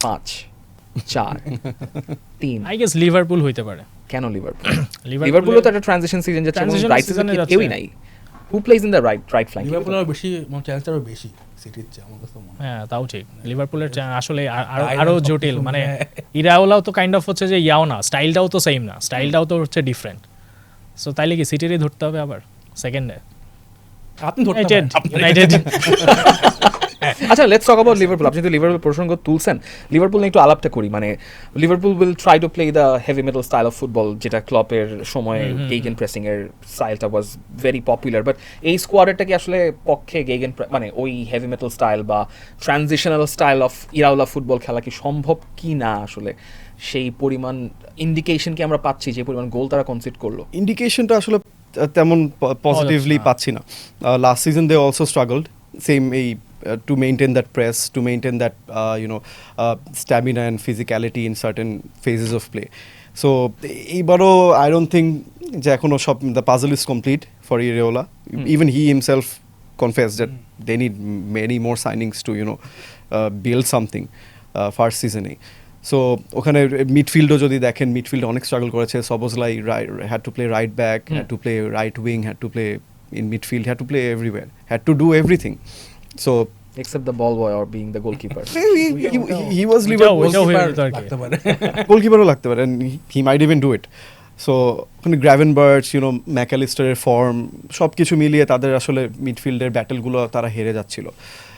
5-4-3 I guess Liverpool হইতে পারে. কেন লিভারপুল তো একটা ট্রানজিশন সিজন যাচ্ছে, রাইট সিজনে কেউই নাই. Who plays in the right flank? লিভারপুলের বেশি চান্সটাও বেশি সিটির চেয়ে আমার কাছে মনে হয়. হ্যাঁ তাও ঠিক, লিভারপুলের আসলে আরো জটিল, মানে ইরাওলাও তো কাইন্ড অফ হচ্ছে যে ইয়াও না, স্টাইলটাও তো সেম না, স্টাইলটাও তো হচ্ছে ডিফারেন্ট. সো তাইলে কি সিটিরই ধরতে হবে আবার সেকেন্ডে? আপনি ধরতে ইউনাইটেড. আচ্ছা লেটস টক অ্যাবাউট লিভারপুল. আপনি তো লিভারপুল প্রসঙ্গ তুলছেন, লিভারপুল নিয়ে একটু আলাপটা করি. মানে Liverpool will try to play the heavy metal style of football, যেটা ক্লপের সময় গেগেন প্রেসিং এর স্টাইলটা ওয়াজ ভেরি পপুলার. বাট এই স্কোয়াডেরটা কি আসলে পক্ষে গেগেন মানে ওই হেভি মেটাল স্টাইল বা ট্রানজিশনাল স্টাইল অফ ইরাওলা ফুটবল খেলা কি সম্ভব কি না আসলে? সেই পরিমাণ ইন্ডিকেশন কি আমরা পাচ্ছি যে পরিমাণ গোল তারা কনসিড করলো? ইন্ডিকেশনটা আসলে তেমন পজিটিভলি পাচ্ছি না। Last season they also struggled same এই to maintain that press, to maintain that stamina and physicality in certain phases of play. So এইবারও I don't think যে এখনো সব the puzzle is complete for Iraola. Even he himself confessed that they need many more signings to build something first season A. So ওখানে মিডফিল্ডও যদি দেখেন, midfield অনেক struggle করেছে। সবজলাই had to play right back, had to play right wing, had to play in midfield, had to play everywhere, had to do everything. So except the ball boy or being the goalkeeper. he was Liverpool goalkeeper লাগতে পারে, and he might even do it. So ওখানে Gravenberch, ম্যাকালিস্টারের form সব কিছু মিলিয়ে তাদের আসলে মিডফিল্ডের ব্যাটেলগুলো তারা হেরে যাচ্ছিল।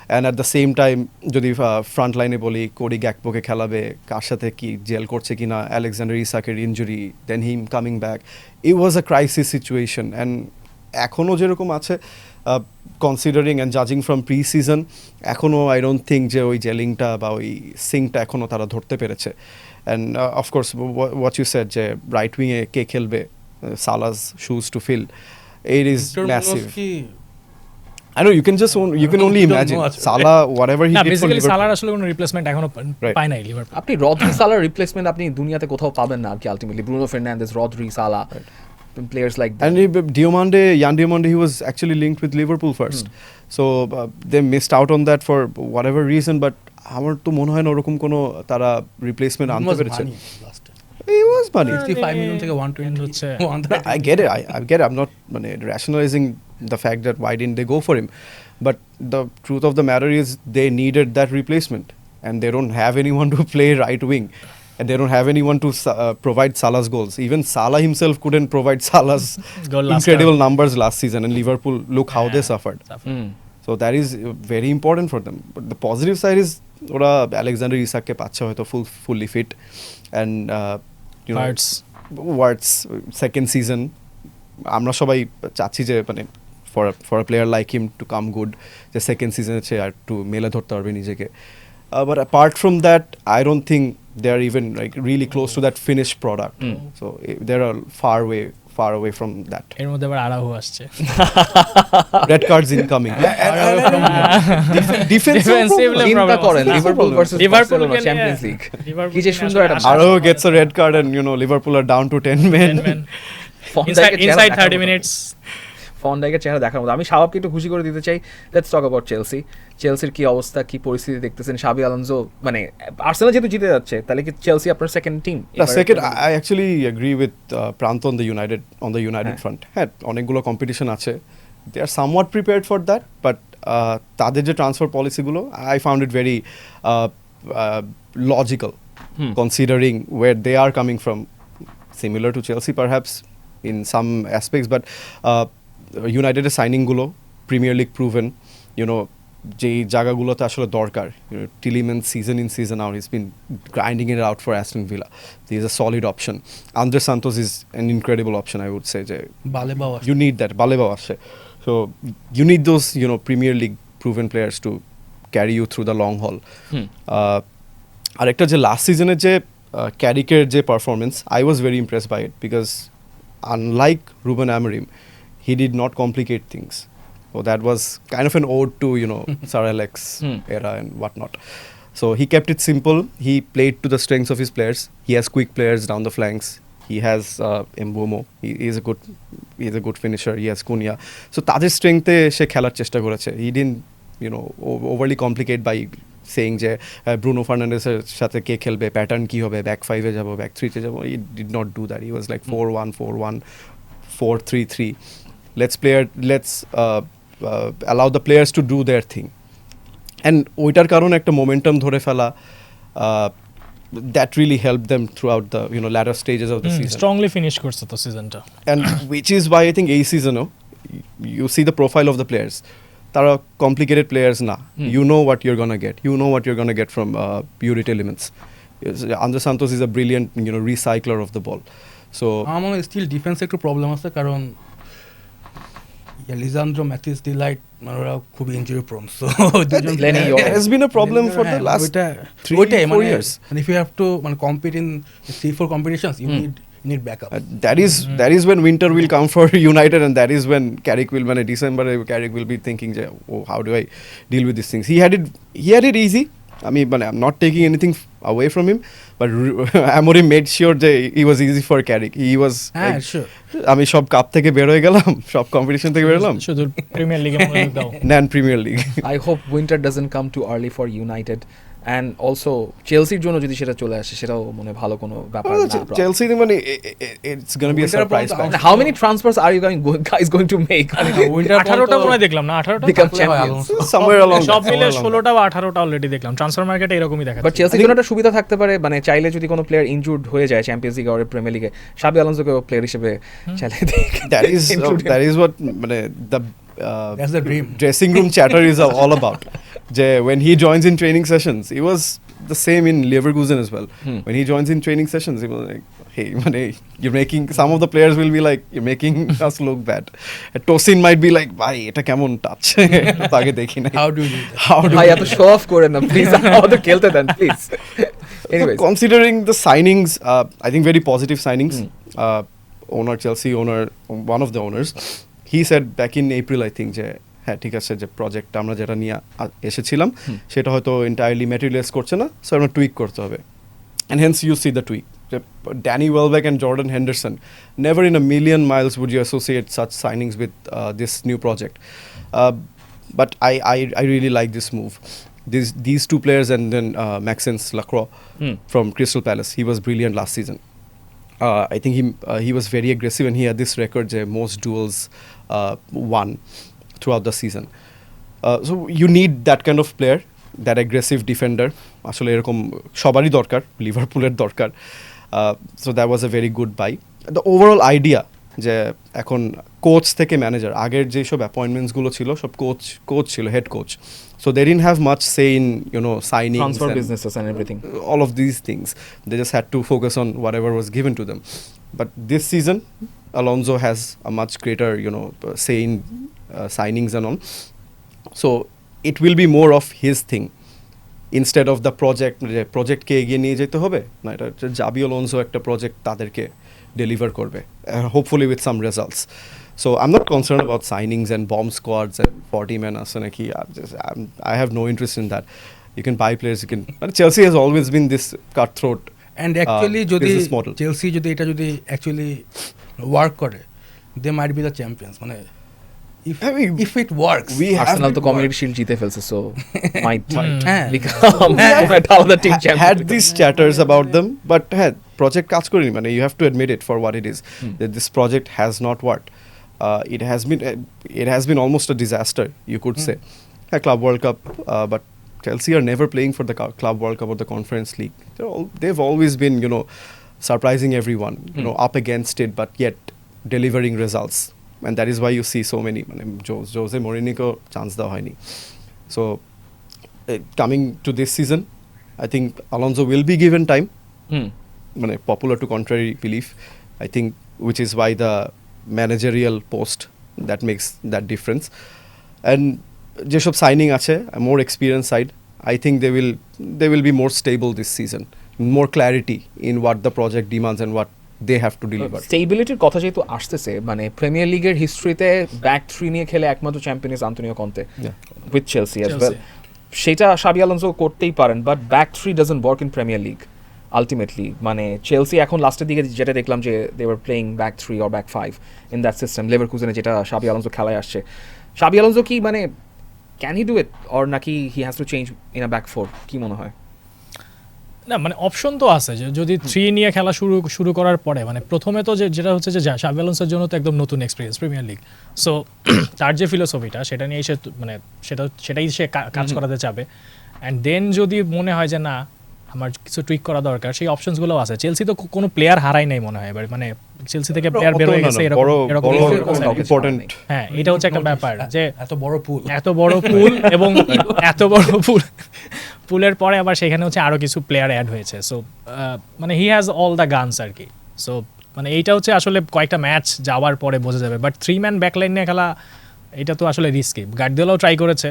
And at the same time যদি ফ্রন্ট লাইনে বলি, কোডি গ্যাকপোকে খেলাবে, কার সাথে কি জেল করছে কিনা, আলেকজান্ডার ইসাকের injury, then him coming back, it was a crisis situation. And এখনও যেরকম আছে, কনসিডারিং অ্যান্ড জাজিং ফ্রম প্রি সিজন, এখনও আই ডোন্ট থিঙ্ক যে ওই জেলিংটা বা ওই সিংটা এখনও তারা ধরতে পেরেছে। And of course what you said যে রাইট উইংয়ে কে খেলবে, Salah's shoes to fill, it is massive. I know you can only imagine Salah whatever he did for Liverpool. সালার আসলে কোনো রিপ্লেসমেন্ট এখনো পায় নাই লিভারপুল। আপনি রদ্রি সালার রিপ্লেসমেন্ট আপনি দুনিয়াতে কোথাও পাবেন না আর কি। আলটিমেটলি ব্রুনো ফার্নান্দেজ, রদ্রি, সালা, players like that. And Jan Diomande, he was actually linked with Liverpool first. So they missed out on that for whatever reason, but আমার তো মনে হয় না ওরকম কোনো তারা রিপ্লেসমেন্ট আনতে পেরেছে। He was money. 65 million থেকে 120 হচ্ছে। I get it. I get it. I'm not rationalizing the fact that why didn't they go for him, but the truth of the matter is they needed that replacement, and they don't have anyone to play right wing, and they don't have anyone to provide Salah's goals. Even Salah himself couldn't provide Salah's incredible numbers last season, and Liverpool, look how they suffered. So that is very important for them. But the positive side is ওরা Alexander ইসাককে পাচ্ছে হয়তো fully fit, and words second season আমরা সবাই চাচ্ছি যে for a player like him to come good, যে second সিজনে সে আর একটু মেলে ধরতে পারবে নিজেকে। But apart from that, I don't think they are even really close to that finished product. So they are far away from that. এর মধ্যে আবার আরাহু আসছে, red cards incoming. Defensive চিন্তা করেন, Liverpool versus Barcelona champions league, কি যে সুন্দর একটা Arahu gets a red card and Liverpool are down to 10 men. inside 30 minutes. ফন্ডাইকের চেহারা দেখার মতো। আমি শাবাবকে একটু খুশি করে দিতে চাই। লেটস টক অ্যাবাউট চেলসির কি অবস্থা, কি পরিস্থিতি দেখতেছেন? শাবি আলোনসো, আর্সেনাল যেহেতু জিতে যাচ্ছে, তাহলে কি চেলসি আপনার second team? Second, I actually agree with প্রান্ত on the United front. হ্যাঁ, অনেকগুলো কম্পিটিশন আছে, they are somewhat prepared for that, but তাদের যে transfer পলিসিগুলো, I found it very logical considering where they are coming from, similar to Chelsea perhaps in some aspects, but ইউনাইটেডের সাইনিংগুলো premier League proven, যেই জায়গাগুলোতে আসলে দরকার। Tielemans season in season out, is been grinding it out for Aston Villa, he is a solid option. Andre Santos is an incredible option, I would say, যে you need that, বালেবাও আসে। So you need those Premier League proven players to carry you through the long haul. আরেকটা যে last সিজনের যে ক্যারিকের যে performance, I was very impressed by it, because unlike Ruben অ্যামরিম, he did not complicate things. So that was kind of an ode to, Sir Alex era and whatnot. So he kept it simple. He played to the strengths of his players. He has quick players down the flanks. He has Mbomo. He is a good finisher. He has Cunha. So তাদের স্ট্রেংথে সে খেলার চেষ্টা করেছে. He didn't, overly complicate by saying যে Bruno ফার্নান্ডেসের সাথে কে খেলবে, pattern কি হবে, back 5-এ যাব, ব্যাক 3-তে যাব. He did not do that. He was like 4-1, 4-1, 4-3-3. Let's allow the players to do their thing, and ওইটার কারণে একটা মোমেন্টাম ধরে ফেলা, that really helped them throughout the latter stages of the season. Strongly finish করছে তো সিজনটা, and which is why I think এই সিজনও you see the profile of the players, তারা complicated players না. You know what you're gonna get. You know what you're gonna get from purity elements. Andre Santos is a brilliant recycler of the ball. So আমার still ডিফেন্সে একটু problem আছে, কারণ Lisandro Mathews Deloitte ওরা খুব injury prone so Lenny It Yoro. has been a problem for the last 3-4 years. And if you have to compete in 3-4 competitions, you need backup. That is when winter will come for United, and that is when Carrick will, when December Carrick will be thinking, oh, how do I deal with these things? He had it easy. I mean, but I'm not taking anything away from him, but Amorim made sure that he was easy for Carrick. He was like, Sure. আমি সব cup থেকে বের হয়ে গেলাম, সব competition থেকে বের হলাম, শুধু প্রিমিয়ার লিগে মনোযোগ দাও। নেন premier league. I hope winter doesn't come too early for United, and also চেলসির জন্য যদি সেটা চলে আসে সেটাও মনে হয় ভালো কোনো ব্যাপার না। চেলসি মানে it's going to be a surprise pack. And how many transfers are you guys going to make? 18টা মনে হয় দেখলাম না, 18টা Become champions. Somewhere along সব that, মিলে somewhere along 16টা বা 18টা অলরেডি দেখলাম। ট্রান্সফার মার্কেটে এরকমই দেখা বাট চেলসির জন্য একটা সুবিধা থাকতে পারে, মানে চাইলে যদি কোনো প্লেয়ার ইনজুর্ড হয়ে যায় চ্যাম্পিয়ন্স লিগ আর প্রিমিয়ার লিগে, শাবি আলোনসোকে প্লেয়ার হিসেবে চাইলে that is what মানে the That's the dream. dressing room chatter is all about. When he joins in training sessions, he was the same in Leverkusen as well. When he joins in training sessions, he was like, hey, you're making, some of the players will be like, you're making us look bad. Tosin might be like, bhai, eta kemon touch. Aage dekhi nai. How do you do that? How do ভাই you এত show off করেন না please, আমাদের খেলতে দেন please. Anyways, considering the signings, I think very positive signings. Owner, Chelsea owner, one of the owners, he said back in April, I think, যে হ্যাঁ ঠিক আছে, যে প্রজেক্ট আমরা যেটা নিয়ে এসেছিলাম সেটা হয়তো এন্টায়ারলি ম্যাটেরিয়ালাইজ করছে না, সো আমরা টুইক করতে হবে, and hence you see the tweak. Danny Welbeck and Jordan Henderson, never in a million miles would you associate such signings with this new project. But I really like this move. These two players, and then Maxence Lacroix from Crystal Palace. He was brilliant last season. I think he was very aggressive, and he had this record, most duels won throughout the season. So you need that kind of player, that aggressive defender. আসলে এরকম সবারই দরকার, লিভারপুলের দরকার। So that was a very good buy. The overall idea যে এখন coach থেকে manager, আগের যেসব অ্যাপয়েন্টমেন্টসগুলো ছিল সব কোচ ছিল, head coach, so they didn't have much say in signings, transfer and businesses and everything. all of these things. They just had to focus on whatever was given to them. But this season Alonso has a much greater say in signings and all, so it will be more of his thing instead of the project কে এগিয়ে নিয়ে যেতে হবে না, এটা Xabi Alonso একটা project তাদেরকে deliver করবে, hopefully with some results. So I'm not concerned about signings and bomb squads and 40 men আছে নাকি, I have no interest in that. You can buy players, you can, but Chelsea has always been this cutthroat And actually যদি business model. Chelsea যদি এটা যদি actually work করে, they might be the champions. মানে if it works, we have Arsenal তো to community shield জিতে ফেলছে, so might হ্যাঁ। become another team champion. had these chatters about them, but project কাজ করেনি, মানে you have to admit it for what it is, that this project has not worked. It has been almost a disaster, you could say. Club World Cup, but Chelsea are never playing for the Club World Cup or the Conference League. They've always been surprising everyone, up against it, but yet delivering results, and that is why you see so many Jose Mourinho ko chance dawa hoyni. So coming to this season, I think Alonso will be given time, popular to contrary belief, I think, which is why the managerial post that makes that difference. And যেসব signing আছে, more experience side, I think they will be more stable this season, more clarity in what the project demands and what they have to deliver. স্টেবিলিটির কথা যেহেতু আসতেছে, মানে premier লিগের হিস্ট্রিতে back three নিয়ে খেলে একমাত্র champion is Antonio Conte with Chelsea as well. সেটা Xabi Alonso করতেই পারেন, but back three doesn't work in Premier League ultimately. মানে চেলসি এখন লাস্টের দিকে যেটা দেখলাম যে they were playing back three or back five in that system, লেভারকুজেনে যেটা শাবি আলোনসো খেলায় আসছে। শাবি আলোনসো কি মানে can he do it, or নাকি he has to change in a back four, কি মনে হয়? না মানে অপশন তো আছে, যে যদি 3 নিয়ে খেলা শুরু করার পরে, মানে প্রথমে তো যেটা হচ্ছে যে শাবি আলোনসোর জন্য তো একদম নতুন এক্সপিরিয়েন্স প্রিমিয়ার লিগ, সো তার যে ফিলোসফিটা সেটা নিয়ে সে মানে সেটাই সে কাজ করাতে চাবে। অ্যান্ড দেন যদি মনে হয় যে না আমার কিছু টুইক করা দরকার, সেই অপশনসগুলো আছে। চেলসি তো কোনো প্লেয়ার হারাই নাই মনে হয় এবার, মানে চেলসি থেকে প্লেয়ার বের হয়ে গেছে এরকম ইম্পর্টেন্ট। হ্যাঁ, এটা হচ্ছে একটা ব্যাপার যে এত বড় পুল এবং এত বড় পুলের পরে আবার সেখানে হচ্ছে আরো কিছু প্লেয়ার অ্যাড হয়েছে, সো মানে he has all the guns আর কি। সো মানে এইটা হচ্ছে আসলে কয়েকটা ম্যাচ যাওয়ার পরে বোঝা যাবে, বাট 3 ম্যান ব্যাকলাইন নিয়ে খেলা এটা তো আসলে রিস্কি। গার্দিওলাও ট্রাই করেছে,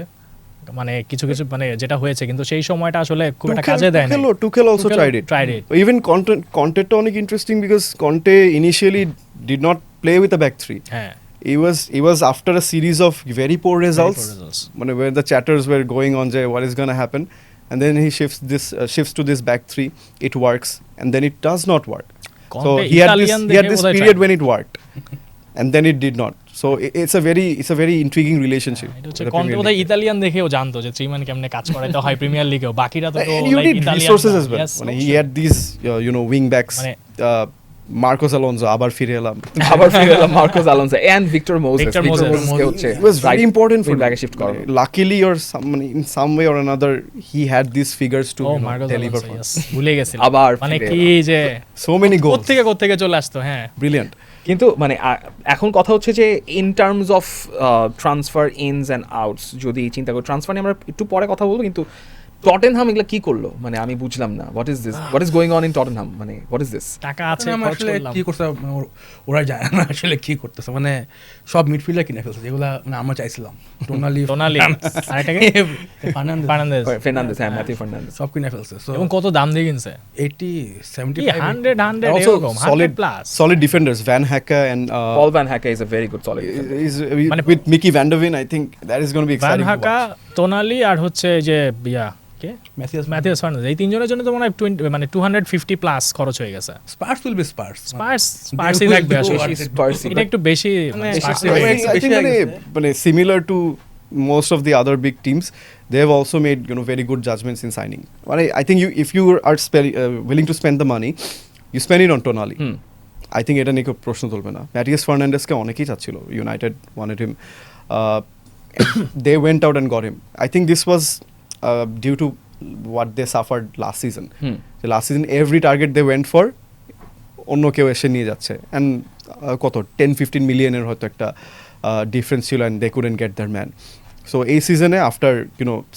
মানে কিছু কিছু মানে যেটা হয়েছে, কিন্তু সেই সময়টা আসলে খুব একটা কাজে দেয় না। Tuchel also tried it. Even Conte to অনেক interesting because Conte initially did not play with a back three. হ্যাঁ, It was after a series of very poor results. Where the chatters were going on, what is going to happen, and then he shifts to this back three. It works, and then it does not work. So he had this period when it worked, and then it did not. So it's a very intriguing relationship. এটা হচ্ছে কন্টে বোধহয় Italian দেখেও জানতো যে three man কেমনে কাজ করে, তো হয় প্রিমিয়ার লিগেও, বাকিরা তো And you need resources as well. He had these wing backs. Marcos Alonso আবার ফিরে এলাম Marcos Alonso and Victor Moses কে হচ্ছে it was very important for back shift করা। luckily or in some way or another he had these figures to deliver for us. ভুলে গেছিলাম আবার মানে কি যে so many goals কোত্থেকে চলে আসতো। হ্যাঁ, brilliant. কিন্তু মানে এখন কথা হচ্ছে যে in terms of transfer ins and outs যদি চিন্তা করি, ট্রান্সফার নিয়ে আমরা একটু পরে কথা বলবো, কিন্তু টটেনহাম এগুলা কি করলো মানে আমি বুঝলাম না। What is going on in Tottenham, মানে হোয়াট ইজ দিস? টাকা আছে, আসলে কি করতে ওরা জানে না আসলে কি করতেছে, মানে সব মিডফিল্ডার কিনে ফেলছে যেগুলা মানে আমরা চাইছিলাম। টোনালি ফার্নান্দেজ, হ্যাঁ ম্যাথিউ ফার্নান্দেজ সব কিনে ফেলছে। এবং কত দাম দিয়ে কিনছে? 80 70 100 also এরকম 100 plus. solid defenders, Van Hecke and Paul Van Hecke is a very good solid defender. with Mickey van der Ven I think that is going to be van exciting to হাকা, watch. টোনালি আর হচ্ছে যে Matheus Fernandez, এই তিনজনের জন্য তো মনে হয় 250 plus খরচ হয়ে গেছে। স্পার্স উইল বি স্পার্স লাগবে আসলে, এটা একটু বেশি I think মানে similar to most of the other big teams, they have also made very good judgments in signing. I think if you are willing to spend the money, you spend it on Tonali. I think এটা নিয়ে প্রশ্ন তুলবে না। Matheus ফার্নান্ডেজকে অনেকেই চাচ্ছিল, United wanted him. They went out and got him. I think this was due to what they suffered last season. So last season every target they went for অন্য কেউ এসে নিয়ে যাচ্ছে, and কত 10-15 মিলিয়নের হয়তো একটা ডিফারেন্স ছিল, and they couldn't get their man. So এই সিজনে আফটার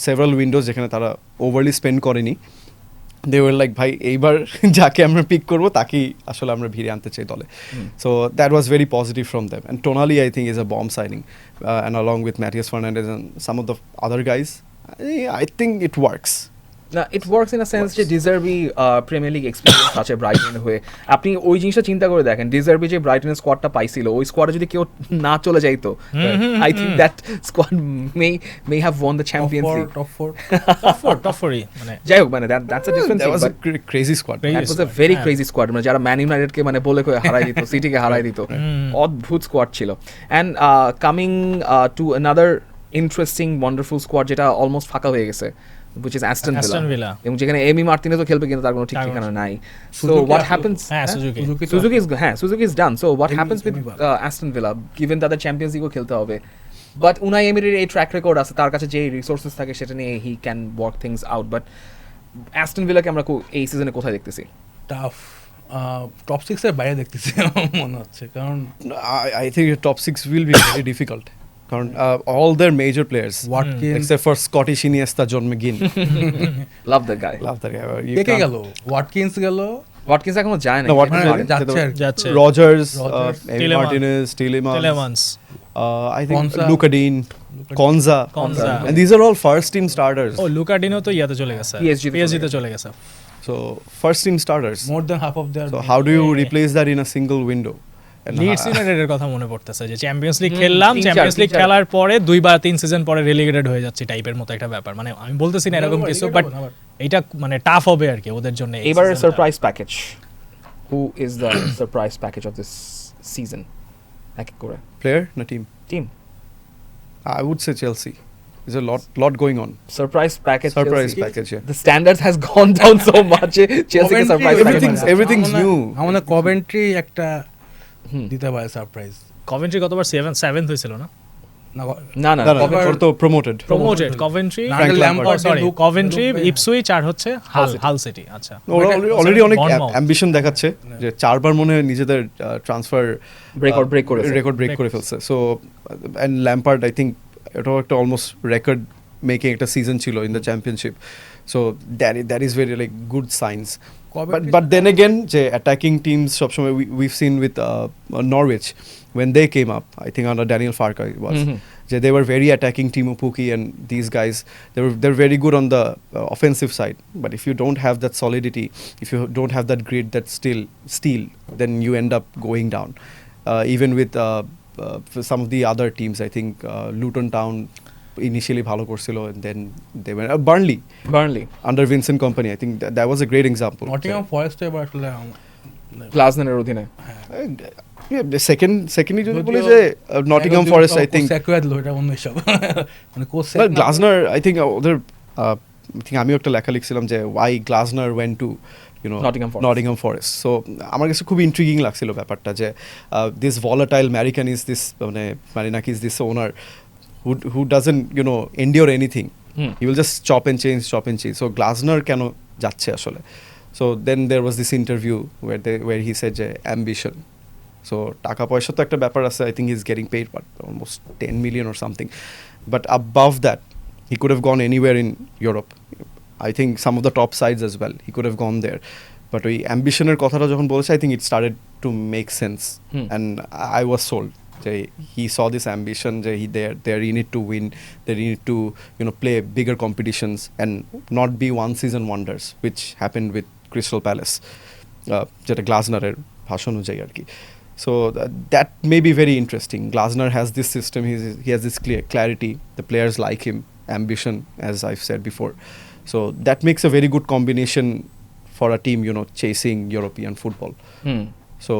several windows যেখানে তারা ওভারলি স্পেন্ড করেনি, they were like ভাই এইবার যাকে আমরা পিক করবো তাকেই আসলে আমরা ভিড়ে আনতে চাই দলে। So that was very positive from them, and Tonali I think is a bomb signing, and along with Matthias Fernandes and some of the other guys, I think it works. It works in a sense যে ডিজার্ভি premier league experience আছে ব্রাইটনের হয়ে। আপনি ওই জিনিসটা চিন্তা করে দেখেন, ডিজার্ভি যে ব্রাইটনের স্কোয়াডটা পাইছিল, ওই স্কোয়াডে যদি কেউ না চলে যাইতো, I think that squad may have one the champions league. Top 4 মানে যাই হোক, মানে that's a different That was a crazy squad. That was a very crazy squad, মানে যারা ম্যান ইউনাইটেডকে মানে বলে কয়ে হারাই দিত, সিটিকে হারাই দিত, অদ্ভুত স্কোয়াড ছিল। And coming to another interesting wonderful squad যেটা অলমোস্ট ফাঁকা হয়ে গেছে, which is Aston Villa, এবং যেখানে এমি মার্টিনেজও খেলবে কিন্তু তার কোনো ঠিক ঠিকানা নাই। So what happens? Suzuki is done. So what happens with Aston Villa, given that the Champions League খেলতে হবে, but Unai Emeryর এই ট্র্যাক রেকর্ড আছে, তার কাছে যে রিসোর্সেস থাকে সেটা নিয়ে he can work things out, but Aston Villa কে আমরা এই সিজনে কোথায় দেখতেছি? টাফ টপ 6 এর বাইরে দেখতেছি মনে হচ্ছে, কারণ I think the top 6 will be very difficult. কারণ all their major players, except for Scottish Iniesta, John McGinn. Love that guy. কে গেল? ওয়াটকিন্স গেল, ওয়াটকিন্স এখনো যায় না, যাচ্ছে Rogers, Emi Martinez, Tielemans, I think Luka Dean, Konza, and these are all first team starters. O Luka dino তো ইয়াতে চলে গেছে, PSG তে চলে গেছে। So first team starters, more than half of their. So how do you replace that in a single window? Leeds ইউনাইটেডের কথা মনে পড়তেছে যে চ্যাম্পিয়ন্স লিগ খেললাম, চ্যাম্পিয়ন্স লিগ খেলার পরে 2 বা 3 সিজন পরে রেলিগেটেড হয়ে যাচ্ছে টাইপের মতো একটা ব্যাপার। মানে আমি বলতেছি না এরকম কিছু, বাট এটা মানে টাফ হবে আর কি ওদের জন্য। এবার surprise package, who is the surprise package of this season? এক করে প্লেয়ার না team? I would say Chelsea. There's a lot going on. Surprise package, yeah. The standards has gone down so much. Chelsea ke surprise package, everything's new. আমাদের Coventry একটা দিতে পারে surprise. Coventry গতবার 7th হয়েছিল না? না Coventry তো promoted Coventry, Coventry, Ipswich আর হচ্ছে হাল সিটি। আচ্ছা, অলরেডি অনেক অ্যাম্বিশন দেখাচ্ছে যে 4 বার মনে হয় নিজেদের ট্রান্সফার রেকর্ড ব্রেক করে ফেলছে। So and Lampard I think এটাও একটা অলমোস্ট রেকর্ড মেকিং একটা সিজন ছিল in the Championship. So that is very like good science. But then again, যে attacking teams সবসময় we've seen with Norwich when they came up, I think under Daniel Farke was they were very attacking. Timo Pukki and these guys, they're very good on the offensive side. But if you don't have that solidity, if you don't have that grit, that steel, then you end up going down. Even with some of the other teams, I think Luton Town initially bhalo korchilo, and then they went Burnley under Vincent Kompany. I think that was a great example. Nottingham forest এবার আসলে গ্লাসনারের অধীনে secondly যদি বলি যে Nottingham forest, I think স্যাকুয়া দিল, এটা অন্য হিসাব মানে কোচ গ্লাসনার, আই থিঙ্ক ওদের আমিও একটা লেখা লিখছিলাম যে why Glasner went to Nottingham Forest. So আমার কাছে খুব ইন্ট্রিগিং লাগছিল ব্যাপারটা যে দিস ভলাটাইল ম্যারিকান ইজ দিস মানে নাকি is this owner who doesn't endure anything. He will just chop and change. So Glasner কেন যাচ্ছে আসলে? So then there was this interview where he said যে ambition. So টাকা পয়সা তো একটা ব্যাপার আছে, I think he's getting paid almost 10 million or something. But above that, he could have gone anywhere in Europe. I think some of the top sides as well. He could have gone there. But ওই ambition-এর কথাটা যখন বলেছে, I think it started to make sense. And I was sold. He saw this ambition. They need to win. They need to play bigger competitions and not be one season wonders, which happened with Crystal Palace. যেটা গ্লাসনারের ভাষণ অনুযায়ী আর কি। So that may be very interesting. Glasner has this system. He has this clear clarity. The players like him. Ambition, as I've said before. So that makes a very good combination for a team, chasing European football. So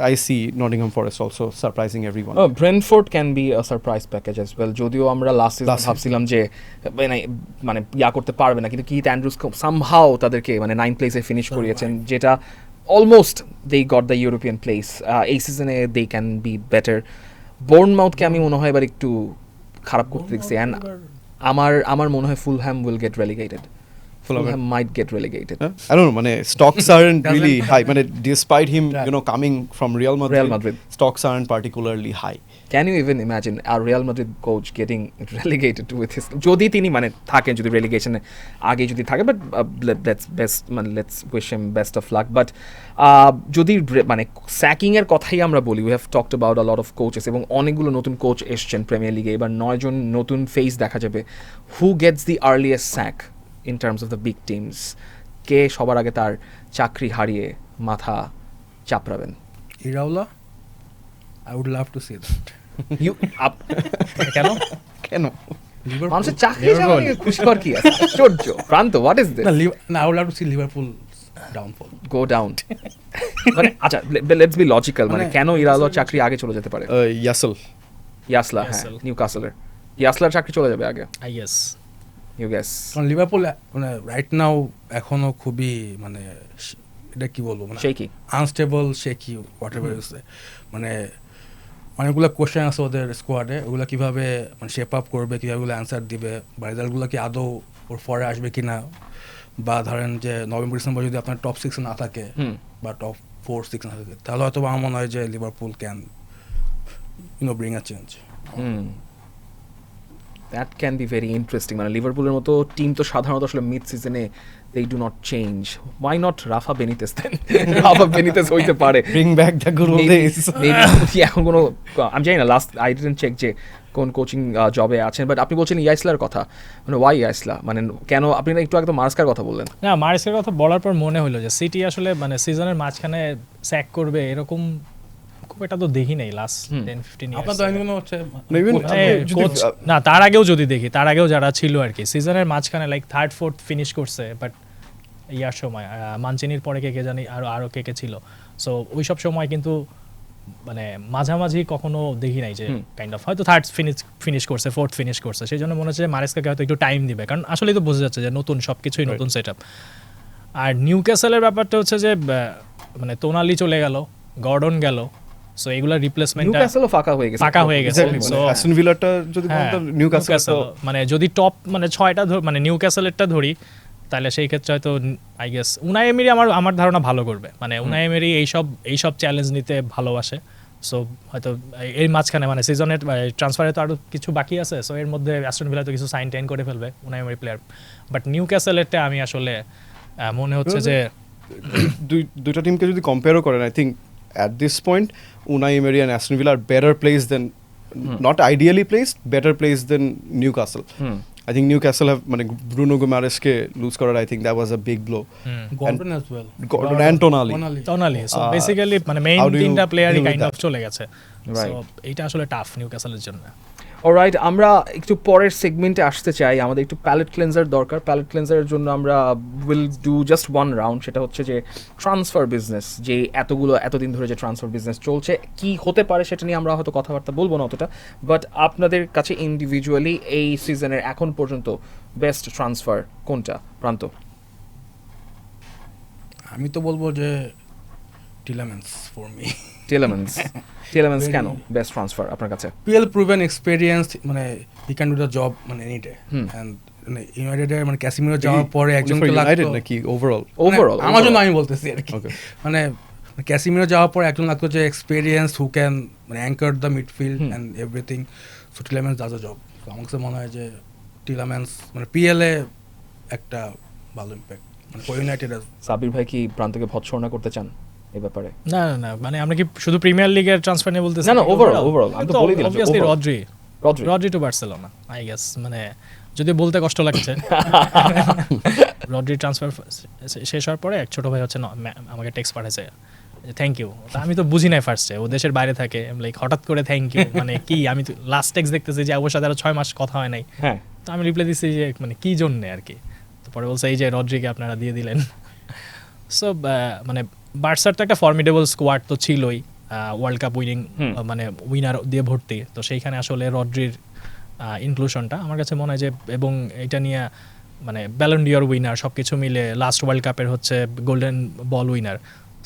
I see Nottingham Forest also surprising everyone. Brentford can be a surprise package as well. যদিও আমরা last season ভাবছিলাম যে মানে ইয়া করতে পারবে না, কিন্তু Keith Andrews somehow তাদেরকে মানে 9th প্লেসে ফিনিশ করিয়েছেন, যেটা almost they got the European place. এই সিজনে দে ক্যান বি বেটার। বোর্নমাউথকে আমি মনে হয় এবার একটু খারাপ করতে দেখছি, অ্যান্ড আমার মনে হয় Fulham will get relegated. Fulham might get relegated. I don't know. Stocks aren't really high. Despite him, coming from Real Madrid, stocks aren't particularly high. Can you even imagine a Real Madrid coach getting relegated with his? যদি তিনি থাকেন, যদি relegation-এ আগে যদি থাকে, but let's wish him best of luck. But যদি sacking এর কথাই আমরা বলি, we have talked about a lot of coaches এবং অনেকগুলো নতুন কোচ এসেছেন প্রিমিয়ার লিগে। এবার 9 জন নতুন ফেস দেখা যাবে। Who gets the earliest sack in terms of the big teams? কে সবার আগে তার চাকরি হারিয়ে মাথা চাপড়াবেন? ইরাওলা, I would love to see that. কেন মানুষের চাকরি যাওয়া নিয়ে খুশি হওয়ার কি আছে? আশ্চর্য প্রান্ত, what is this? I would love to see Liverpool downfall, go down. আচ্ছা, let's be logical. কেন ইরাওলা চাকরি আগে চলে যেতে পারে? ইয়াসলা, হ্যাঁ, নিউক্যাসলের ইয়াসলার চাকরি চলে যাবে আগে, I guess. You guess? কারণ লিভারপুল রাইট নাও এখনো খুবই এটা কি বলবো shaky, আনস্টেবল, শেকি, হোয়াটএভার ইজ, অনেকগুলো কোয়েশ্চেন আছে ওদের স্কোয়াডে। ওগুলো কীভাবে শেপ আপ করবে, কীভাবে ওগুলো অ্যান্সার দিবে, বা রেজাল্টগুলো কি আদৌ ওর ফরে আসবে কি না, বা ধরেন যে নভেম্বর ডিসেম্বর যদি আপনার টপ 6 না থাকে বা টপ 4-6 না থাকে, তাহলে হয়তো আমার মনে হয় যে Liverpool can bring a change. That can be very interesting. লিভারপুলের মতো টিম তো সাধারণত আসলে মিড সিজনে they do not change. Why not Rafa Benitez then? Rafa Benitez হইতে পারে, bring back the good old days. Maybe এখন কোনো, আমি জানি না, লাস্ট I didn't check যে কোন কোচিং জবে আছেন, বাট আপনি বলছেন ইয়াসলার কথা, ওয়াই ইয়াসলা, কেন? আপনি একটু আগে তো মার্সকার কথা বললেন। না, মার্সকার কথা বলার পর মনে হলো যে সিটি আসলে সিজনের মাঝখানে স্যাক করবে এরকম খুব একটা তো দেখি নাই লাস্ট 10-15 ইয়ার্স। না, তার আগেও যদি দেখি, তার আগেও যারা ছিল আর কি সিজনের মাঝখানে লাইক 3rd 4th ফিনিশ করছে, বাট ইয়ার সময় মানচিনির পরে কে জানি আরো কে ছিল। সো ওই সব সময় কিন্তু মাঝামাঝি কখনো দেখি নাই যে কাইন্ড অফ হয়তো 3rd ফিনিশ করছে, 4th ফিনিশ করছে। সেই জন্য মনে হচ্ছে যে মারেস্কাকে হয়তো একটু টাইম দিবে, কারণ আসলেই তো বোঝা যাচ্ছে যে নতুন সবকিছুই নতুন সেট আপ। আর নিউক্যাসলের ব্যাপারটা হচ্ছে যে তোনালি চলে গেল, গর্ডন গেল, সো এগুলা রিপ্লেসমেন্টটা নিউক্যাসলও ফাঁকা হয়ে গেছে। সো অ্যাস্টন ভিলাটা যদি নিউক্যাসল যদি টপ 6টা নিউক্যাসলেরটা ধরি, তাহলে সেই ক্ষেত্রে হয়তো আই গেস উনাই এমেরি আমার ধারণা ভালো করবে। উনাই এমেরি এইসব চ্যালেঞ্জ নিতে ভালোবাসে। সো হয়তো এই মাঝখানে সিজনের ট্রান্সফারে তো আরও কিছু বাকি আছে, সো এর মধ্যে অ্যাস্টন ভিলা তো কিছু সাইন টাইন করে ফেলবে উনাই এমেরি প্লেয়ার। বাট নিউক্যাসলেরটা আমি আসলে মনে হচ্ছে যে দুইটা টিমকে যদি কম্পেয়ারও করেন, I think at this point Unai Emery and Aston Villa are better placed than not ideally placed, better placed than Newcastle. I think Newcastle have মানে Bruno Guimaraes-কে lose করার I think that was a big blow. Gordon as well. Gordon and Tonali. Tonali so basically মানে main how do you তিনটা প্লেয়ারই deal with kind of that? চলে গেছে Right. So এটা আসলে tough নিউক্যাসলের জন্য। অলরাইট, আমরা একটু পরের সেগমেন্টে আসতে চাই। আমাদের একটু প্যালেট ক্লেন্সার দরকার। প্যালেট ক্লেন্সারের জন্য আমরা will do just one round, সেটা হচ্ছে যে ট্রান্সফার বিজনেস, যে এতদিন ধরে যে ট্রান্সফার বিজনেস চলছে কি হতে পারে সেটা নিয়ে আমরা হয়তো কথাবার্তা বলবো না অতটা, বাট আপনাদের কাছে ইন্ডিভিজুয়ালি এই সিজনের এখন পর্যন্ত বেস্ট ট্রান্সফার কোনটা? প্রান্ত। আমি তো বলবো যে টিলেম্যান্স ফর মি। টিলেম্যান্স কেন বেস্ট ট্রান্সফার আপনার কাছে? PL proven experience, মানে he can do the job মানে any day, and মানে ইউনাইটেডের মানে ক্যাসিমিরো যাওয়ার পরে একজনকে United লাগতো নাকি overall? ওভারঅল আমার জন্য আমি বলতেছি আর কি, Okay. মানে ক্যাসিমিরো যাওয়ার পর একজন লাগতো যে এক্সপিরিয়েন্স হু ক্যান মানে anchor the midfield and everything, so Tielemans does a job. তো আমার কাছে মনে হয় যে টিলেম্যান্স মানে PL এ একটা ভালো ইম্প্যাক্ট মানে ইউনাইটেড। সাবির ভাই কি প্রান্তকে ভৎসনা করতে চান এই ব্যাপারে? না না না, মানে আমরা কি শুধু প্রিমিয়ার লিগের ট্রান্সফার নিয়ে বলতেছি? না, ওভারঅল আমি তো বলেই দিলাম obviously overall. Rodri to Barcelona I guess, মানে যদি বলতে কষ্ট লাগছে রড্রি ট্রান্সফার শেষ হওয়ার পরে এক ছোট ভাই হচ্ছে আমাকে টেক্সট পাঠাইছে থ্যাংক ইউ। আমি তো বুঝি নাই ফার্স্টে, ও দেশের বাইরে থাকে, লাইক হঠাৎ করে থ্যাংক ইউ মানে কি? আমি তো লাস্ট টেক্সট দেখতেছি যে অবশ্য আরো 6 মাস কথা হয় নাই, হ্যাঁ, তো আমি রিপ্লাই দিচ্ছি যে মানে কি জন্য আর কি। তো পরে বলছে এই যে রড্রিকে আপনারা দিয়ে দিলেন। সো মানে বার্সার তো একটা ফর্মিডেবল স্কোয়াড তো ছিলই, ওয়ার্ল্ড কাপ উইনিং মানে উইনার দিয়ে ভর্তি, তো সেইখানে আসলে রড্রির ইনক্লুশনটা আমার কাছে মনে হয় যে, এবং এটা নিয়ে মানে ব্যালন ডিওর উইনার সব কিছু মিলে লাস্ট ওয়ার্ল্ড কাপের হচ্ছে golden ball winner,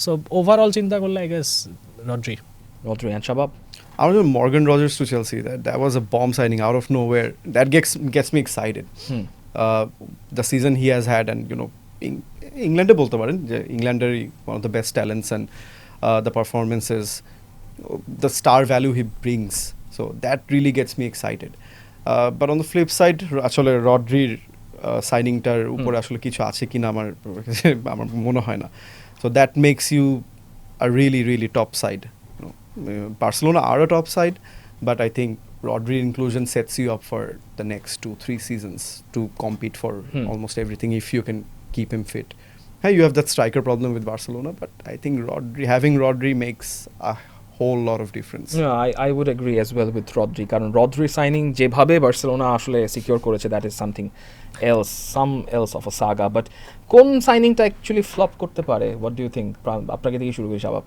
so overall চিন্তা করলে I guess Rodri and Shabab. I don't know, Morgan Rogers to Chelsea. That was a bomb signing out of nowhere. That gets me excited. The season he has had, and you know, England bolte paren je Englander one of the best talents, and the performances, the star value he brings. So that really gets me excited. But on the flip side, আসলে রড্রির সাইনিংটার উপরে আসলে কিছু আছে কিনা আমার মনে হয় না. So that makes you a really top side. Barcelona are a top side, but I think Rodri inclusion sets you up for the next 2-3 seasons to compete for almost everything if you can keep him fit. Hey, you have that striker problem with Barcelona, but I think having Rodri makes a whole lot of difference. I would agree as well with Rodri, কারণ Rodri signing যেভাবে Barcelona আসলে secure করেছে, that is something else of a saga. But কোন সাইনিংটা actually flop করতে পারে? What do you think? আপনাকে দিয়ে শুরু করি শাবাব।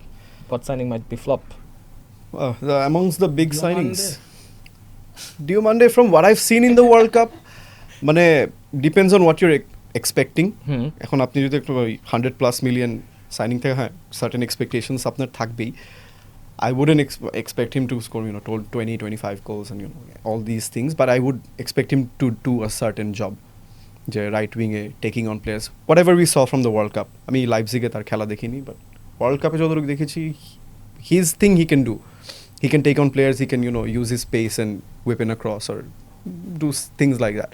What signing might be flop? Amongst the big signings, Diomande, from what I've seen in the World Cup, মানে depends on what you're expecting. এখন আপনি যদি একটু 100+ million সাইনিং থেকে, হ্যাঁ, certain expectations আপনার থাকবেই. I wouldn't expect him to score 20-25 goals and all these things, but I would expect him to do a certain job. যে right wing A taking on players, whatever we saw from the World Cup. আমি লাইপজিগে তার খেলা দেখিনি, but World Cup এ যতটুকু দেখেছি, his thing he can do. He can take on players, he can use his pace and whip in across or do things like that.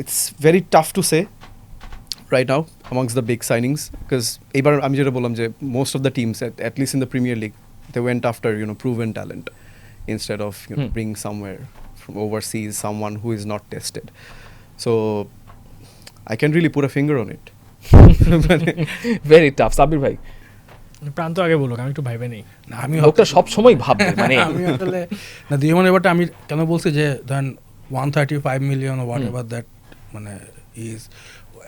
It's very tough to say right now amongst the big signings, because ebar ami jeta bolam je most of the teams at least in the Premier League, they went after proven talent instead of bringing somewhere from overseas someone who is not tested. So I can't really put a finger on it. Very tough. Sabir ভাই, প্রান্ত আগে বলুক, আমি একটু ভাইবে নেই। না আমি লোকটা সব সময় ভাববে মানে আমি আসলে না দিয়ে মানে এবারটা আমি কেন বলছি যে ধরেন 135 million or whatever that মানে ইজ,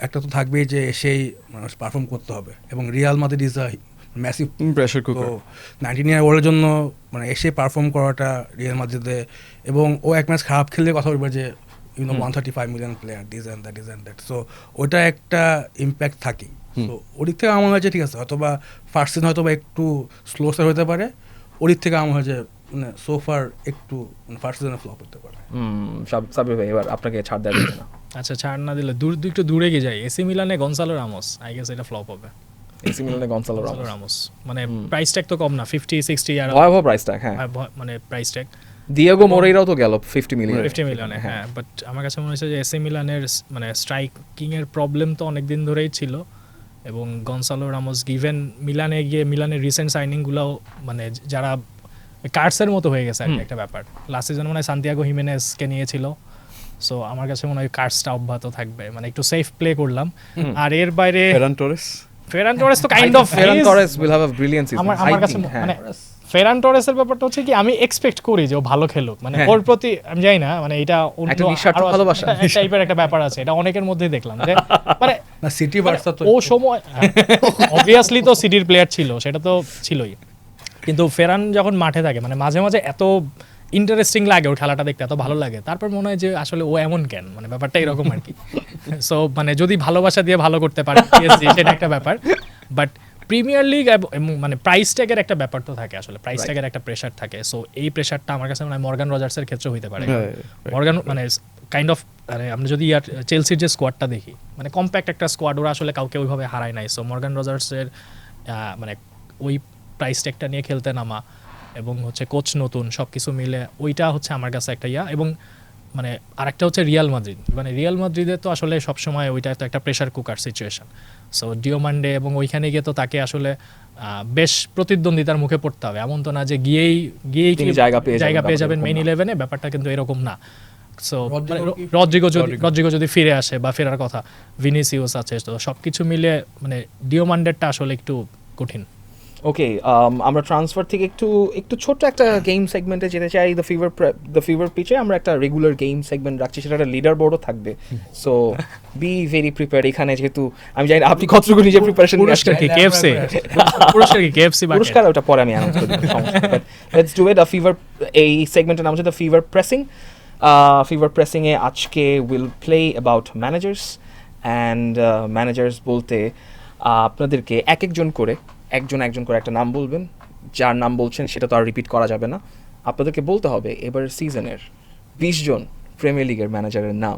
একটা তো থাকবেই যে সেই মানুষ পারফর্ম করতে হবে, এবং Real Madrid is a massive pressure cooker. 19 ইয়ার ওল্ডের জন্য মানে এসে পারফর্ম করাটা রিয়াল মাদ্রিদে, এবং ও এক ম্যাচ খারাপ খেললে কথা বলবে যে 135 million player this and that, so ওটা একটা ইম্প্যাক্ট থাকেই। তো ওদিক থেকে আমার হয়েছে ঠিক আছে, হয়তো বা ফার্স্ট সিজন হয়তো বা একটু স্লো স্টার হতে পারে, ওদিক থেকে আমার হয়েছে মানে সোফার একটু ফার্স্ট সিজনে ফ্লপ হতে পারে। সাবির ভাই, এবার আপনাকে ছাড় দেওয়া যাবে না। আচ্ছা, ছাড় না দিলে একটু দূরে গিয়ে যায়, এসি মিলানে গনসালো রামোস, আই গেস এটা ফ্লপ হবে। এসি মিলানে গনসালো রামোস মানে প্রাইস ট্যাগ তো কম না, 50-60 আর ভয়াবহ প্রাইস ট্যাগ। হ্যাঁ, মানে প্রাইস ট্যাগ দিয়েগো মোরেইরাও তো গেল 50 মিলিয়নে। হ্যাঁ, বাট আমার কাছে মনে হচ্ছে যে এসি মিলানের মানে স্ট্রাইকিং এর প্রবলেম তো অনেক দিন ধরেই ছিল, এবং গনসালো রামোস গিভেন মিলানে গিয়ে মিলানের রিসেন্ট সাইনিংগুলোও মানে যারা কার্ডসের মতো হয়ে গেছে আর কি একটা ব্যাপার। লাস্ট সিজন মনে হয় সান্তিয়াগো হিমেনেজকে নিয়েছিল, সো আমার কাছে মনে হয় কার্ডসটা অব্যাহত থাকবে, মানে একটু সেফ প্লে করলাম। আর এর বাইরে ফেরান টোরেস তো kind of Ferran Torres will have a brilliant season আমার কাছে মানে ফেরান টোরেসের ব্যাপারটা হচ্ছে কি আমি এক্সপেক্ট করি যে ও ভালো খেলুক, মানে ওর প্রতি আমি জানি না, মানে এটা একটা নিঃস্বার্থ ভালোবাসা টাইপের একটা ব্যাপার আছে, এটা অনেকের মধ্যেই দেখলাম যে মানে না সিটি বার্সা তো ও সময় অবভিয়াসলি তো সিটির প্লেয়ার ছিল, সেটা তো ছিলই, কিন্তু ফেরান যখন মাঠে থাকে মানে মাঝে মাঝে এত ইন্টারেস্টিং লাগে ওর খেলাটা দেখতে, এত ভালো লাগে, তারপর মনে হয় যে আসলে ও এমন কেন, মানে ব্যাপারটা এরকম আর কি। সো মানে যদি ভালোবাসা দিয়ে ভালো করতে পারে PSG সেটা একটা ব্যাপার, বাট প্রিমিয়ার লিগ মানে প্রাইস ট্যাগের একটা ব্যাপার তো থাকে, আসলে প্রাইস ট্যাগের একটা প্রেশার থাকে। সো এই প্রেশারটা আমার কাছে মনে হয় মর্গান রজার্সের ক্ষেত্রে হইতে পারে। মর্গান মানে কাইন্ড অফ মানে আমরা যদি চেলসির যে স্কোয়াডটা দেখি, মানে কম্প্যাক্ট একটা স্কোয়াড, ওরা আসলে কাউকে ওইভাবে হারায় নাই। সো মর্গান রজার্সের মানে ওই প্রাইস ট্যাগটা নিয়ে খেলতে নামা এবং হচ্ছে কোচ নতুন, সব কিছু মিলে ওইটা হচ্ছে আমার কাছে একটা এবং মানে আরেকটা হচ্ছে রিয়াল মাদ্রিদ, মানে রিয়াল মাদ্রিদে তো আসলে সবসময় ওইটা তো একটা প্রেশার কুকার সিচুয়েশন। সো ডিওমান্ডে এবং ওইখানে গিয়ে তো তাকে আসলে বেশ প্রতিদ্বন্দ্বিতার মুখে পড়তে হবে, এমন তো না যে গিয়েই জায়গা পেয়ে যাবেন মেইন 11-এ, ব্যাপারটা কিন্তু এরকম না। সো রদ্রিগো যদি ফিরে আসে বা ফেরার কথা, ভিনিসিয়াস আছে, তো সব কিছু মিলে মানে ডিওমান্ডেরটা আসলে একটু কঠিন। ওকে, আমরা ট্রান্সফার থেকে একটু ছোট্ট একটা গেম সেগমেন্টে যেতে চাই। দ্য ফিভার পিচে আমরা একটা রেগুলার গেম সেগমেন্ট রাখছি, সেটা একটা লিডার বোর্ডও থাকবে। So be very prepare. এখানে যেহেতু আমি জানি না আপনি কতটুকু নিজের প্রিপারেশন পুরস্কার কি কেএফসি পুরস্কার ওটা পরে আমি অ্যানাউন্স করে দেব, সমস্যা নেই। Let's do it. এই সেগমেন্টের নাম হচ্ছে দ্য ফিভার প্রেসিং। ফিভার প্রেসিংয়ে আজকে will play about managers and managers বলতে আপনাদেরকে একজন করে একটা নাম বলবেন, যার নাম বলছেন সেটা তো আর রিপিট করা যাবে না। আপনাদেরকে বলতে হবে এবারের সিজনের 20 জন প্রিমিয়ার লিগের ম্যানেজারের নাম।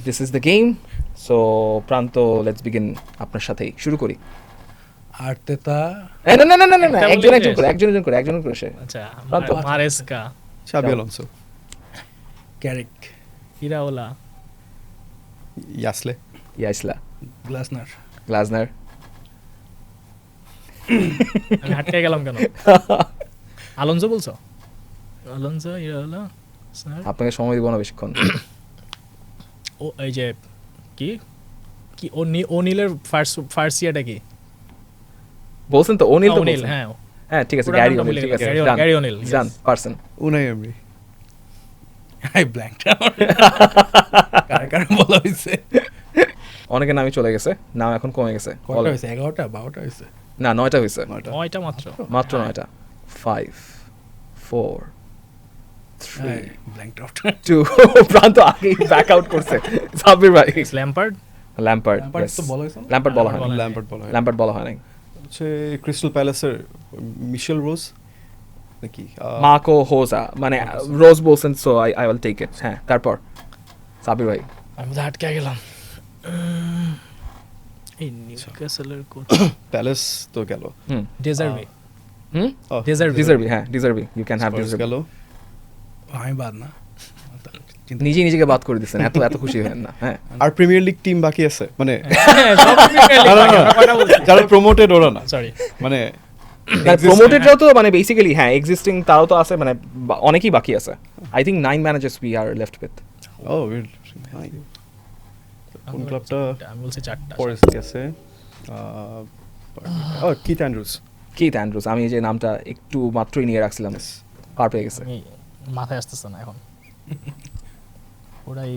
This is the game. So প্রান্ত, লেটস বিগিন, আপনার সাথেই শুরু করি। আর্তেতা না, একজন করে সে। আচ্ছা, মারেস্কা, শাবি আলোনসো, ক্যারিক, ইরাওলা, ইয়াসলা, গ্লাসনার। আমি হাঁটতে গেলাম কেন? আলোনসো বলছো? আলোনসো, ইরাওলা, আপনাকে সময় দিব না বেশিক্ষণ। ও এই যে কি ওনিলের ফার্স্ট ইয়ারটা কি বলছেন তো? ওনিল। হ্যাঁ ঠিক আছে, গ্যারি ওনিল। ঠিক আছে, Gary O'Neil done. Person Unai Emery. I blank কার বলা হইছে? অনেকের নামই চলে গেছে, নাম এখন কমে গেছে। কয়টা হইছে? 11টা 12টা হইছে? না, 9টা হইছে। 9টা মাত্র 9টা। 5 4 3 ব্ল্যাঙ্ক আউট 2 প্রান্ত আগে ব্যাক আউট করছে। সাব্বির ভাই। ল্যাম্পার্ড তো বলা হইছে না? ল্যাম্পার্ড বলা হয় না। ল্যাম্পার্ড বলা হয় নাই। হচ্ছে ক্রিস্টাল প্যালেসের মিশেল রোজ নাকি মার্কো হোজা, মানে রোজ বলছেন, so I will take it. হ্যাঁ, তারপর সাব্বির ভাই। আমি আটকে গেলাম। এই নিউক্যাসলের কোচ প্যালেস তো গেল। ডেজার্ভি। হ্যাঁ, De Zerbi. You can have De Zerbi. গেল। আমি বাদ না, নিজেকে বাদ করে দিচ্ছেন, এত খুশি হবেন না। হ্যাঁ, আর প্রিমিয়ার লিগ টিম বাকি আছে, মানে যারা প্রমোটেড ওরা না, সরি মানে প্রমোটেডরাও তো মানে বেসিক্যালি হ্যাঁ এক্সিস্টিং তারাও তো আছে, মানে অনেকেই বাকি আছে। I think 9 managers we are left with. ও কোন ক্লাবটা? আমি বলছি 4টা ফরেস্ট আছে। Keith Andrews. আমি যে নামটা একটু মাত্রই নিয়ে রাখছিলাম, পার পেয়ে গেছে। মাথায় আসতেছে না এখন। পুরাই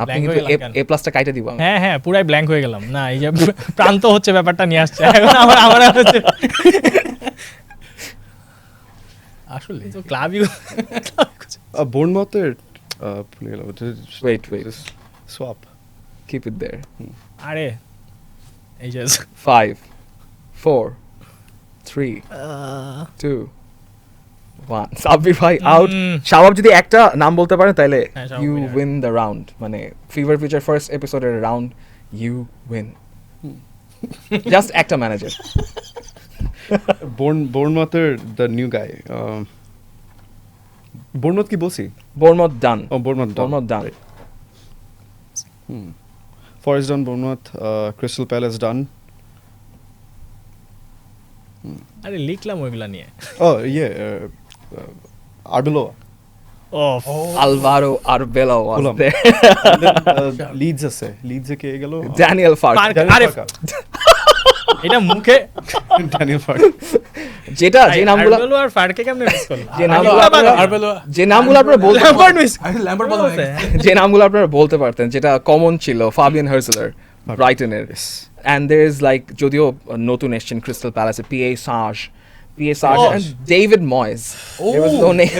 আপনি কিন্তু এ প্লাসটা কাইটা দিব আমি। হ্যাঁ পুরাই ব্ল্যাঙ্ক হয়ে গেলাম। না, এই যে প্রান্ত হচ্ছে ব্যাপারটা নিয়ে আসছে এখন আমার হচ্ছে আসলে তো ক্লাবই বোর্নমাউথের wait swap, keep it there. আরে এই যে 5 4 3 2 1 সাব্বির ভাই আউট। শাওয়াব যদি একটা নাম বলতে পারেন তাহলে ইউ উইন দ্য রাউন্ড, মানে ফিভার পিচার ফার্স্ট এপিসোডের রাউন্ড ইউ উইন। জাস্ট একটা ম্যানেজার। বোর্নমাউথের দ্য নিউ গাই। বোর্নমাউথ কি বলছি? Bournemouth done. Bournemouth done. Forest done, Bournemouth, Crystal Palace done. আরে লিখলাম ওইগুলা নিয়ে। Oh, yeah. Arbeloa. Alvaro Arbeloa was Fulham. there. Leeds আছে, Leeds কে গেল? Daniel Farke. আরে এটা মুখে Daniel Fark. যেটা যে নামগুলো আরবেলো আর ফারকে কেমনে মিস করলাম? যে নামগুলো যে নামগুলো আপনারা বলতে ল্যাম্পার্ড বলা হয় যে নামগুলো আপনারা বলতে পারতেন যেটা কমন ছিল, ফাবিয়ান হার্সলার ব্রাইটনের, and there is like যদিও নতুন এসেছেন ক্রিস্টাল প্যালেসে পিএ সাজ and David Moyes. There was no name.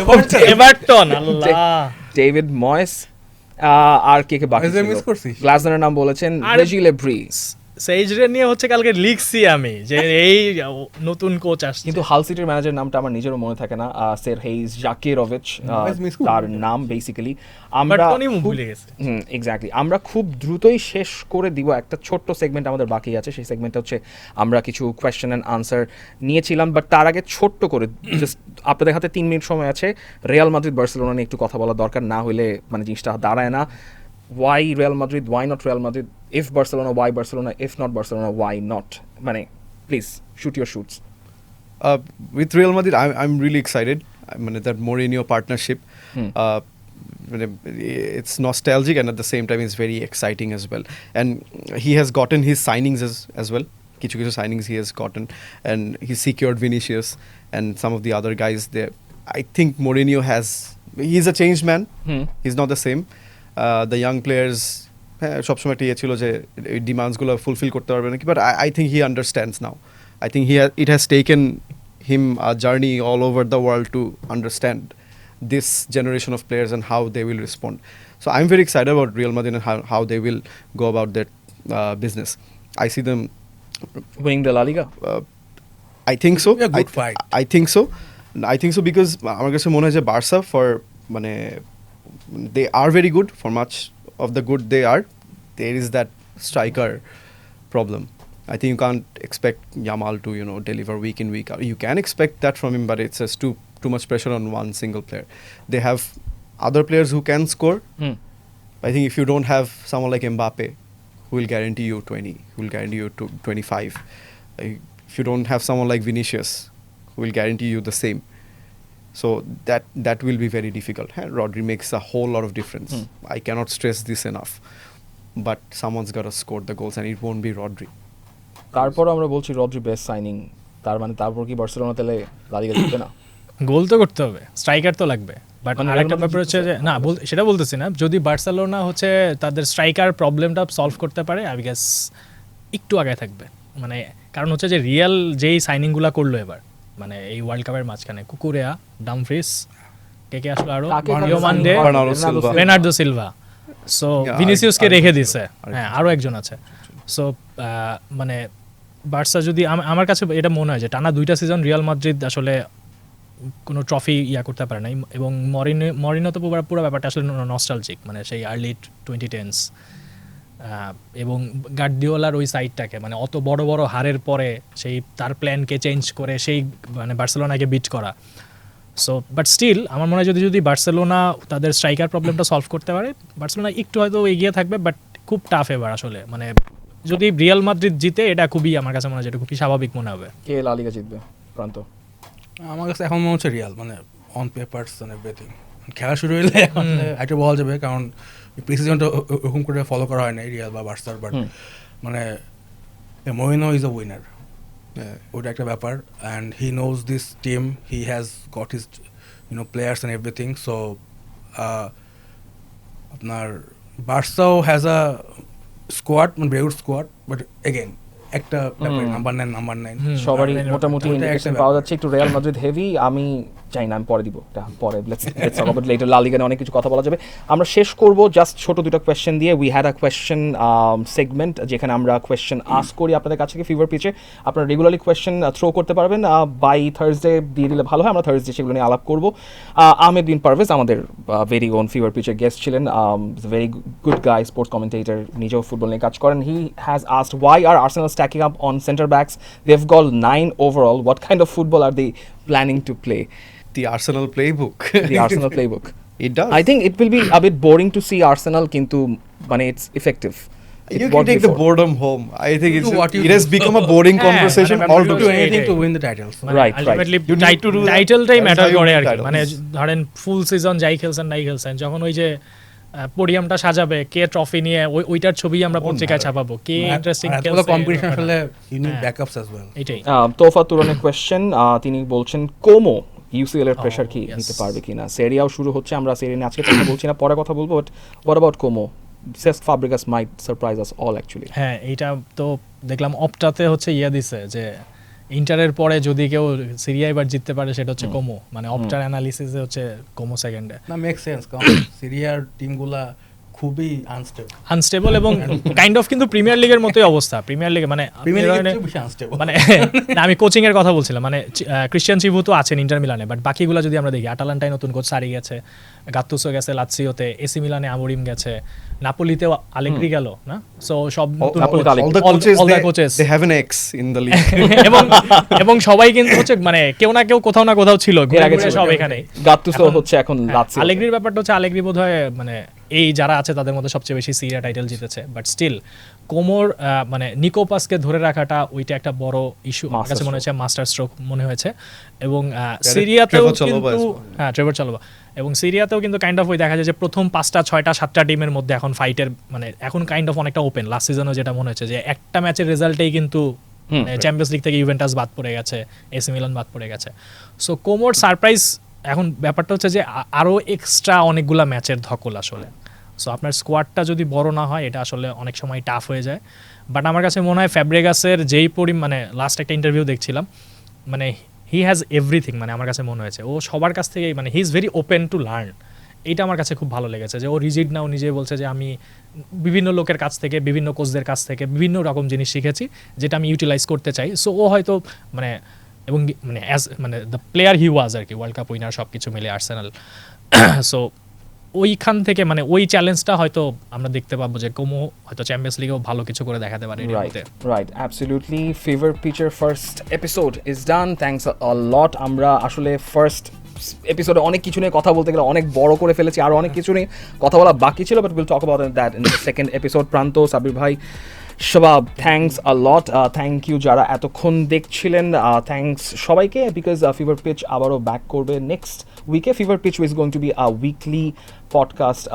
Everton, আল্লাহ। David Moyes, আর কে কে বাকি Moyes-এর ছিল? miss করছিস? গ্লাসনারের নাম বলেছেন, আর- রেজিলে ব্রিজ। সেইজরে নিয়ে হচ্ছে কালকে লিখছি আমি যে এই নতুন কোচ আসছে। কিন্তু হাল সিটির ম্যানেজার নামটা আমার নিজেরও মনে থাকে না, সের হেইজ জাকিরোভিচ Moyes miss তার করবে। নাম বেসিক্যালি। বাট আমরা টনি ভুলে গেছে। এক্স্যাক্টলি, আমরা খুব দ্রুতই শেষ করে দিব। একটা ছোট্ট সেগমেন্ট আমাদের বাকি আছে, সেই সেগমেন্টটা হচ্ছে আমরা কিছু কোয়েশ্চেন অ্যান্ড আনসার নিয়েছিলাম, বাট তার আগে ছোট্ট করে জাস্ট আপনাদের হাতে 3 মিনিট সময় আছে। রিয়াল মাদ্রিদ বার্সেলোনা নিয়ে একটু কথা বলা দরকার, না হলে মানে জিনিসটা দাঁড়ায় না। Why Real Madrid? Why not Real Madrid? If Barcelona, why Barcelona? If not Barcelona, why not? Mane, please shoot your shoots. With Real Madrid, I'm really excited. I mean, that Mourinho partnership. It's nostalgic and at the same time it's very exciting as well. And he has gotten his signings as well. Kichu signings he has gotten, and he secured Vinicius and some of the other guys there. I think Mourinho he's a changed man. He's not the same. The young players সবসময় একটা ছিল যে এই ডিমান্ডসগুলো fulfil করতে পারবে নাকি, but I think he understands now. I think it has taken him a journey all over the world to understand this generation of players and how they will respond. So I'm very excited about Real Madrid and how they will go about their business. I see them Winning the La Liga. I think so. Yeah, good fight. I think so. I think so because আমার কাছে মনে হয় যে Barca for মানে they are very good. For much of the good they are, there is that striker problem. I think you can't expect Yamal to deliver week in week out. You can expect that from him, but it's just too much pressure on one single player. They have other players who can score. I think if you don't have someone like Mbappe, who will guarantee you 20, who will guarantee you 25. If you don't have someone like Vinicius, who will guarantee you the same. So that will be very difficult. Rodri makes a whole lot of difference. I cannot stress this enough. But someone's got to score the goals and it won't be Rodri. তারপর আমরা বলছি Rodri best signing, তার মানে তারপর কি Barcelona তাহলে লা লিগা জিতবে না? গোল তো করতে হবে, স্ট্রাইকার তো লাগবে। বাট আরেকটা ব্যাপার হচ্ছে যে না সেটা বলতেছি না, যদি বার্সেলোনা হচ্ছে তাদের স্ট্রাইকার প্রবলেমটা সলভ করতে পারে, আই গেস একটু আগে থাকবে। মানে কারণ হচ্ছে যে রিয়াল যেই সাইনিংগুলো করলো এবার, মানে এই ওয়ার্ল্ড কাপের মাঝখানে, কুকুরেয়া, ডামফ্রিস, কে আসলো আরো, মান্ডে, বেনার্দো সিলভা, সো ভিনিসিয়াসকে রেখে দিছে, হ্যাঁ আরও একজন আছে। সো মানে বার্সা যদি, আমার কাছে এটা মনে হয় যে টানা 2টা সিজন রিয়াল মাদ্রিদ আসলে কোনো ট্রফি করতে পারে নাই, এবং মরিনো তো পুরো ব্যাপারটা আসলে নস্টালজিক, মানে সেই আর্লি 2010s, এবং গার্দিওলার ওই সাইডটাকে, মানে অত বড় বড় হারের পরে সেই তার প্ল্যানকে চেঞ্জ করে সেই মানে বার্সেলোনাকে বিট করা। সো বাট স্টিল আমার মনে হয় যদি বার্সেলোনা তাদের স্ট্রাইকার প্রবলেমটা সলভ করতে পারে, বার্সেলোনা একটু হয়তো এগিয়ে থাকবে, বাট খুব টাফ এবার আসলে। মানে যদি রিয়াল মাদ্রিদ জিতে, এটা খুবই আমার কাছে মনে হয় যেটা খুবই স্বাভাবিক মনে হবে। কে লা লিগা জিতবে প্রান্ত? আমার কাছে এখন মনে হচ্ছে রিয়াল, মানে অন পেপারস অ্যান্ড এভরিথিং। খেলা শুরু হলে এখন একটা বলা যাবে, কারণ প্রিসিজনটা ওরকম করে ফলো করা হয় না রিয়াল বা বার্সার, বাট মানে মরিনো ইজ আ উইনার, ওটা একটা ব্যাপার। And he knows this team, he has got his players and everything. So আপনার বার্সাও হ্যাজ আ স্কোয়াড, মানে very good squad, but again একটা নাম্বার 9 সবারই মোটামুটি ইন্ডিকেশন পাওয়া যাচ্ছে একটু রিয়াল মাদ্রিদ হেভি। আমি চাই না, আমি পরে দিব, এটা পরে লেটস টক অ্যাবাউট লেটার। লা লিগা নিয়ে অনেক কিছু কথা বলা যাবে। আমরা শেষ করব জাস্ট ছোট দুটো কোয়েশ্চেন দিয়ে। We had a question segment যেখানে আমরা কোয়েশ্চেন আস্ক করি আপনাদের কাছে, ফিভার পিচে আপনারা রেগুলারলি কোয়েশ্চেন থ্রো করতে পারবেন। বাই থার্সডে দিয়ে দিলে ভালো হয়, আমরা থার্সডে সেগুলো নিয়ে আলাপ করবো। আহমেদ বিন পারভেজ আমাদের ভেরি ওন ফিভার পিচের গেস্ট ছিলেন, very good guy, sports commentator, নিজেও ফুটবল নিয়ে কাজ করেন। He has asked why are Arsenal stacking up on centre backs? They've got 9 overall. What kind of football are they planning to play? The Arsenal playbook. The Arsenal playbook. It does. I think it will be a bit boring to see Arsenal, kintu mane it's effective. it You can worked take the before. boredom home. I think Do what you it has do. become a boring হ্যাঁ, conversation মানে You ব্যাপারটা do হচ্ছে anything এটাই। to win the titles. মানে Right, ultimately You need to do that. টাইটেলটাই That's matter how you করে win আর কি, titles. মানে ধরেন ফুল সিজন যাই খেলছেন নাই খেলছেন, যখন ওই যে পোডিয়ামটা সাজাবে, কে ট্রফি নিয়ে ওইটার ছবি আমরা পত্রিকায় ছাপাবো, কে ইন্টারেস্টিং খেলছে, কম্পিটিশন আসলে you need হ্যাঁ। backups as well. এটাই। তোফা তুরনের কোয়েশ্চেন, তিনি বলছেন কোমো ইউসিএল এর প্রেসার কি yes. নিতে পারবে কিনা? সেরিয়াও শুরু হচ্ছে, আমরা সেরি নিয়ে আজকে কথা বলছি না, পরে কথা বলবো, but what about Como? Cesc Fabregas might surprise us all actually. হ্যাঁ, এইটা তো দেখলাম অপটাতে হচ্ছে দিছে যে ইন্টারের পরে যদি কেউ সিরিয়া এবার জিততে পারে সেটা হচ্ছে কোমো, মানে অপটার অ্যানালিসিসে হচ্ছে কোমো সেকেন্ডে। না, মেক সেন্স, কারণ সিরিয়ার টিমগুলা খুবই আনস্টেবল এবং কাইন্ড অফ কিন্তু প্রিমিয়ার লিগের মতোই অবস্থা। প্রিমিয়ার লিগে মানে মানে না, আমি কোচিং এর কথা বলছিলাম, মানে ক্রিশ্চিয়ান চিভু তো আছেন ইন্টার মিলানে, বাট বাকিগুলো যদি আমরা দেখি, আটালান্টায় নতুন কোচ সারি গেছে, গাত্তুসো গেছে লাৎসিওতে, এসি মিলানে আমরিম গেছে, নাপোলিতেও আলেগ্রি গেল না, সো সব নতুন all the coaches they have an ex in the league. এবং সবাই কিন্তু হচ্ছে মানে কেউ না কেউ কোথাও না কোথাও ছিল, এর আগে ছিল সব এখানে। গাত্তুসো হচ্ছে এখন লাৎসিও। আলেগ্রির ব্যাপারটা হচ্ছে আলেগ্রি বোধহয় মানে এই যারা আছে তাদের মধ্যে সবচেয়ে বেশি সিরিয়া টাইটেল জিতেছে, বাট স্টিল কোমোর মানে নিকোপাসকে ধরে রাখাটা ওইটা একটা বড় ইস্যু আমার কাছে মনে হয়েছে, মাস্টার স্ট্রোক মনে হয়েছে। এবং সিরিয়াতেও কিন্তু ট্রেভর চালোবা, এবং সিরিয়াতেও কিন্তু কাইন্ড অফ ওই দেখা যায় যে প্রথম 5টা 6টা 7টা টিমের মধ্যে এখন ফাইটের মানে এখন কাইন্ড অফ অনেকটা ওপেন। লাস্ট সিজনও যেটা মনে হচ্ছে যে একটা ম্যাচের রেজাল্টেই কিন্তু চ্যাম্পিয়ন্স লিগ থেকে ইউভেন্টাস বাদ পড়ে গেছে, এসি মিলান বাদ পড়ে গেছে। সো কোমোর সারপ্রাইজ এখন ব্যাপারটা হচ্ছে যে আরও এক্সট্রা অনেকগুলা ম্যাচের ধকল আসলে। সো আপনার স্কোয়াডটা যদি বড় না হয় এটা আসলে অনেক সময় টাফ হয়ে যায়। বাট আমার কাছে মনে হয় ফ্যাব্রেগাসের যেই মানে লাস্ট একটা ইন্টারভিউ দেখছিলাম, মানে হি হ্যাজ এভরিথিং, মানে আমার কাছে মনে হয়েছে ও সবার কাছ থেকেই মানে he is very open to learn. এইটা আমার কাছে খুব ভালো লেগেছে যে ও রিজিড না, ও নিজে বলছে যে আমি বিভিন্ন লোকের কাছ থেকে, বিভিন্ন কোচদের কাছ থেকে বিভিন্ন রকম জিনিস শিখেছি যেটা আমি ইউটিলাইজ করতে চাই। সো ও হয়তো মানে এবং মানে অ্যাজ মানে দ্য প্লেয়ার হি ওয়াজ আর কি, ওয়ার্ল্ড কাপ উইনার সব কিছু মিলে আর্সেনাল। সো ওইখান থেকে মানে ওই চ্যালেঞ্জটা হয়তো আমরা দেখতে পাবো যে কোমো হয়তো চ্যাম্পিয়ন্স লিগেও ভালো কিছু করে দেখাতে পারে। Right, absolutely. ফেভার পিচার first episode is done, thanks a lot. আমরা আসলে ফার্স্ট এপিসোডে অনেক কিছু নিয়ে কথা বলতে গেলে অনেক বড় করে ফেলেছি, আরও অনেক কিছু নিয়ে কথা বলা বাকি ছিল, but will talk about that in the second episode. Pranto, Sabir ভাই, Shabab, thanks a lot. Thank you যারা এতক্ষণ দেখছিলেন, থ্যাঙ্কস সবাইকে, বিকজ ফিভার পিচ আবারও ব্যাক করবে নেক্সট উইকে। Fever pitch is going to be a weekly podcast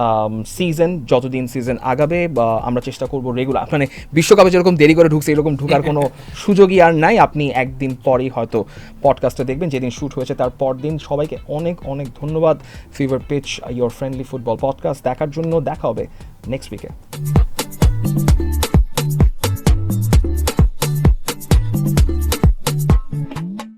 season, যতদিন সিজন আগাবে আমরা চেষ্টা করবো রেগুলার, মানে বিশ্বকাপে যেরকম দেরি করে ঢুকছে এরকম ঢুকার কোনো সুযোগই আর নাই। আপনি একদিন পরেই হয়তো পডকাস্টটা দেখবেন, যেদিন শ্যুট হয়েছে তার পর দিন। সবাইকে অনেক অনেক ধন্যবাদ। Fever pitch, your friendly football podcast দেখার জন্য। দেখা হবে নেক্সট উইকে।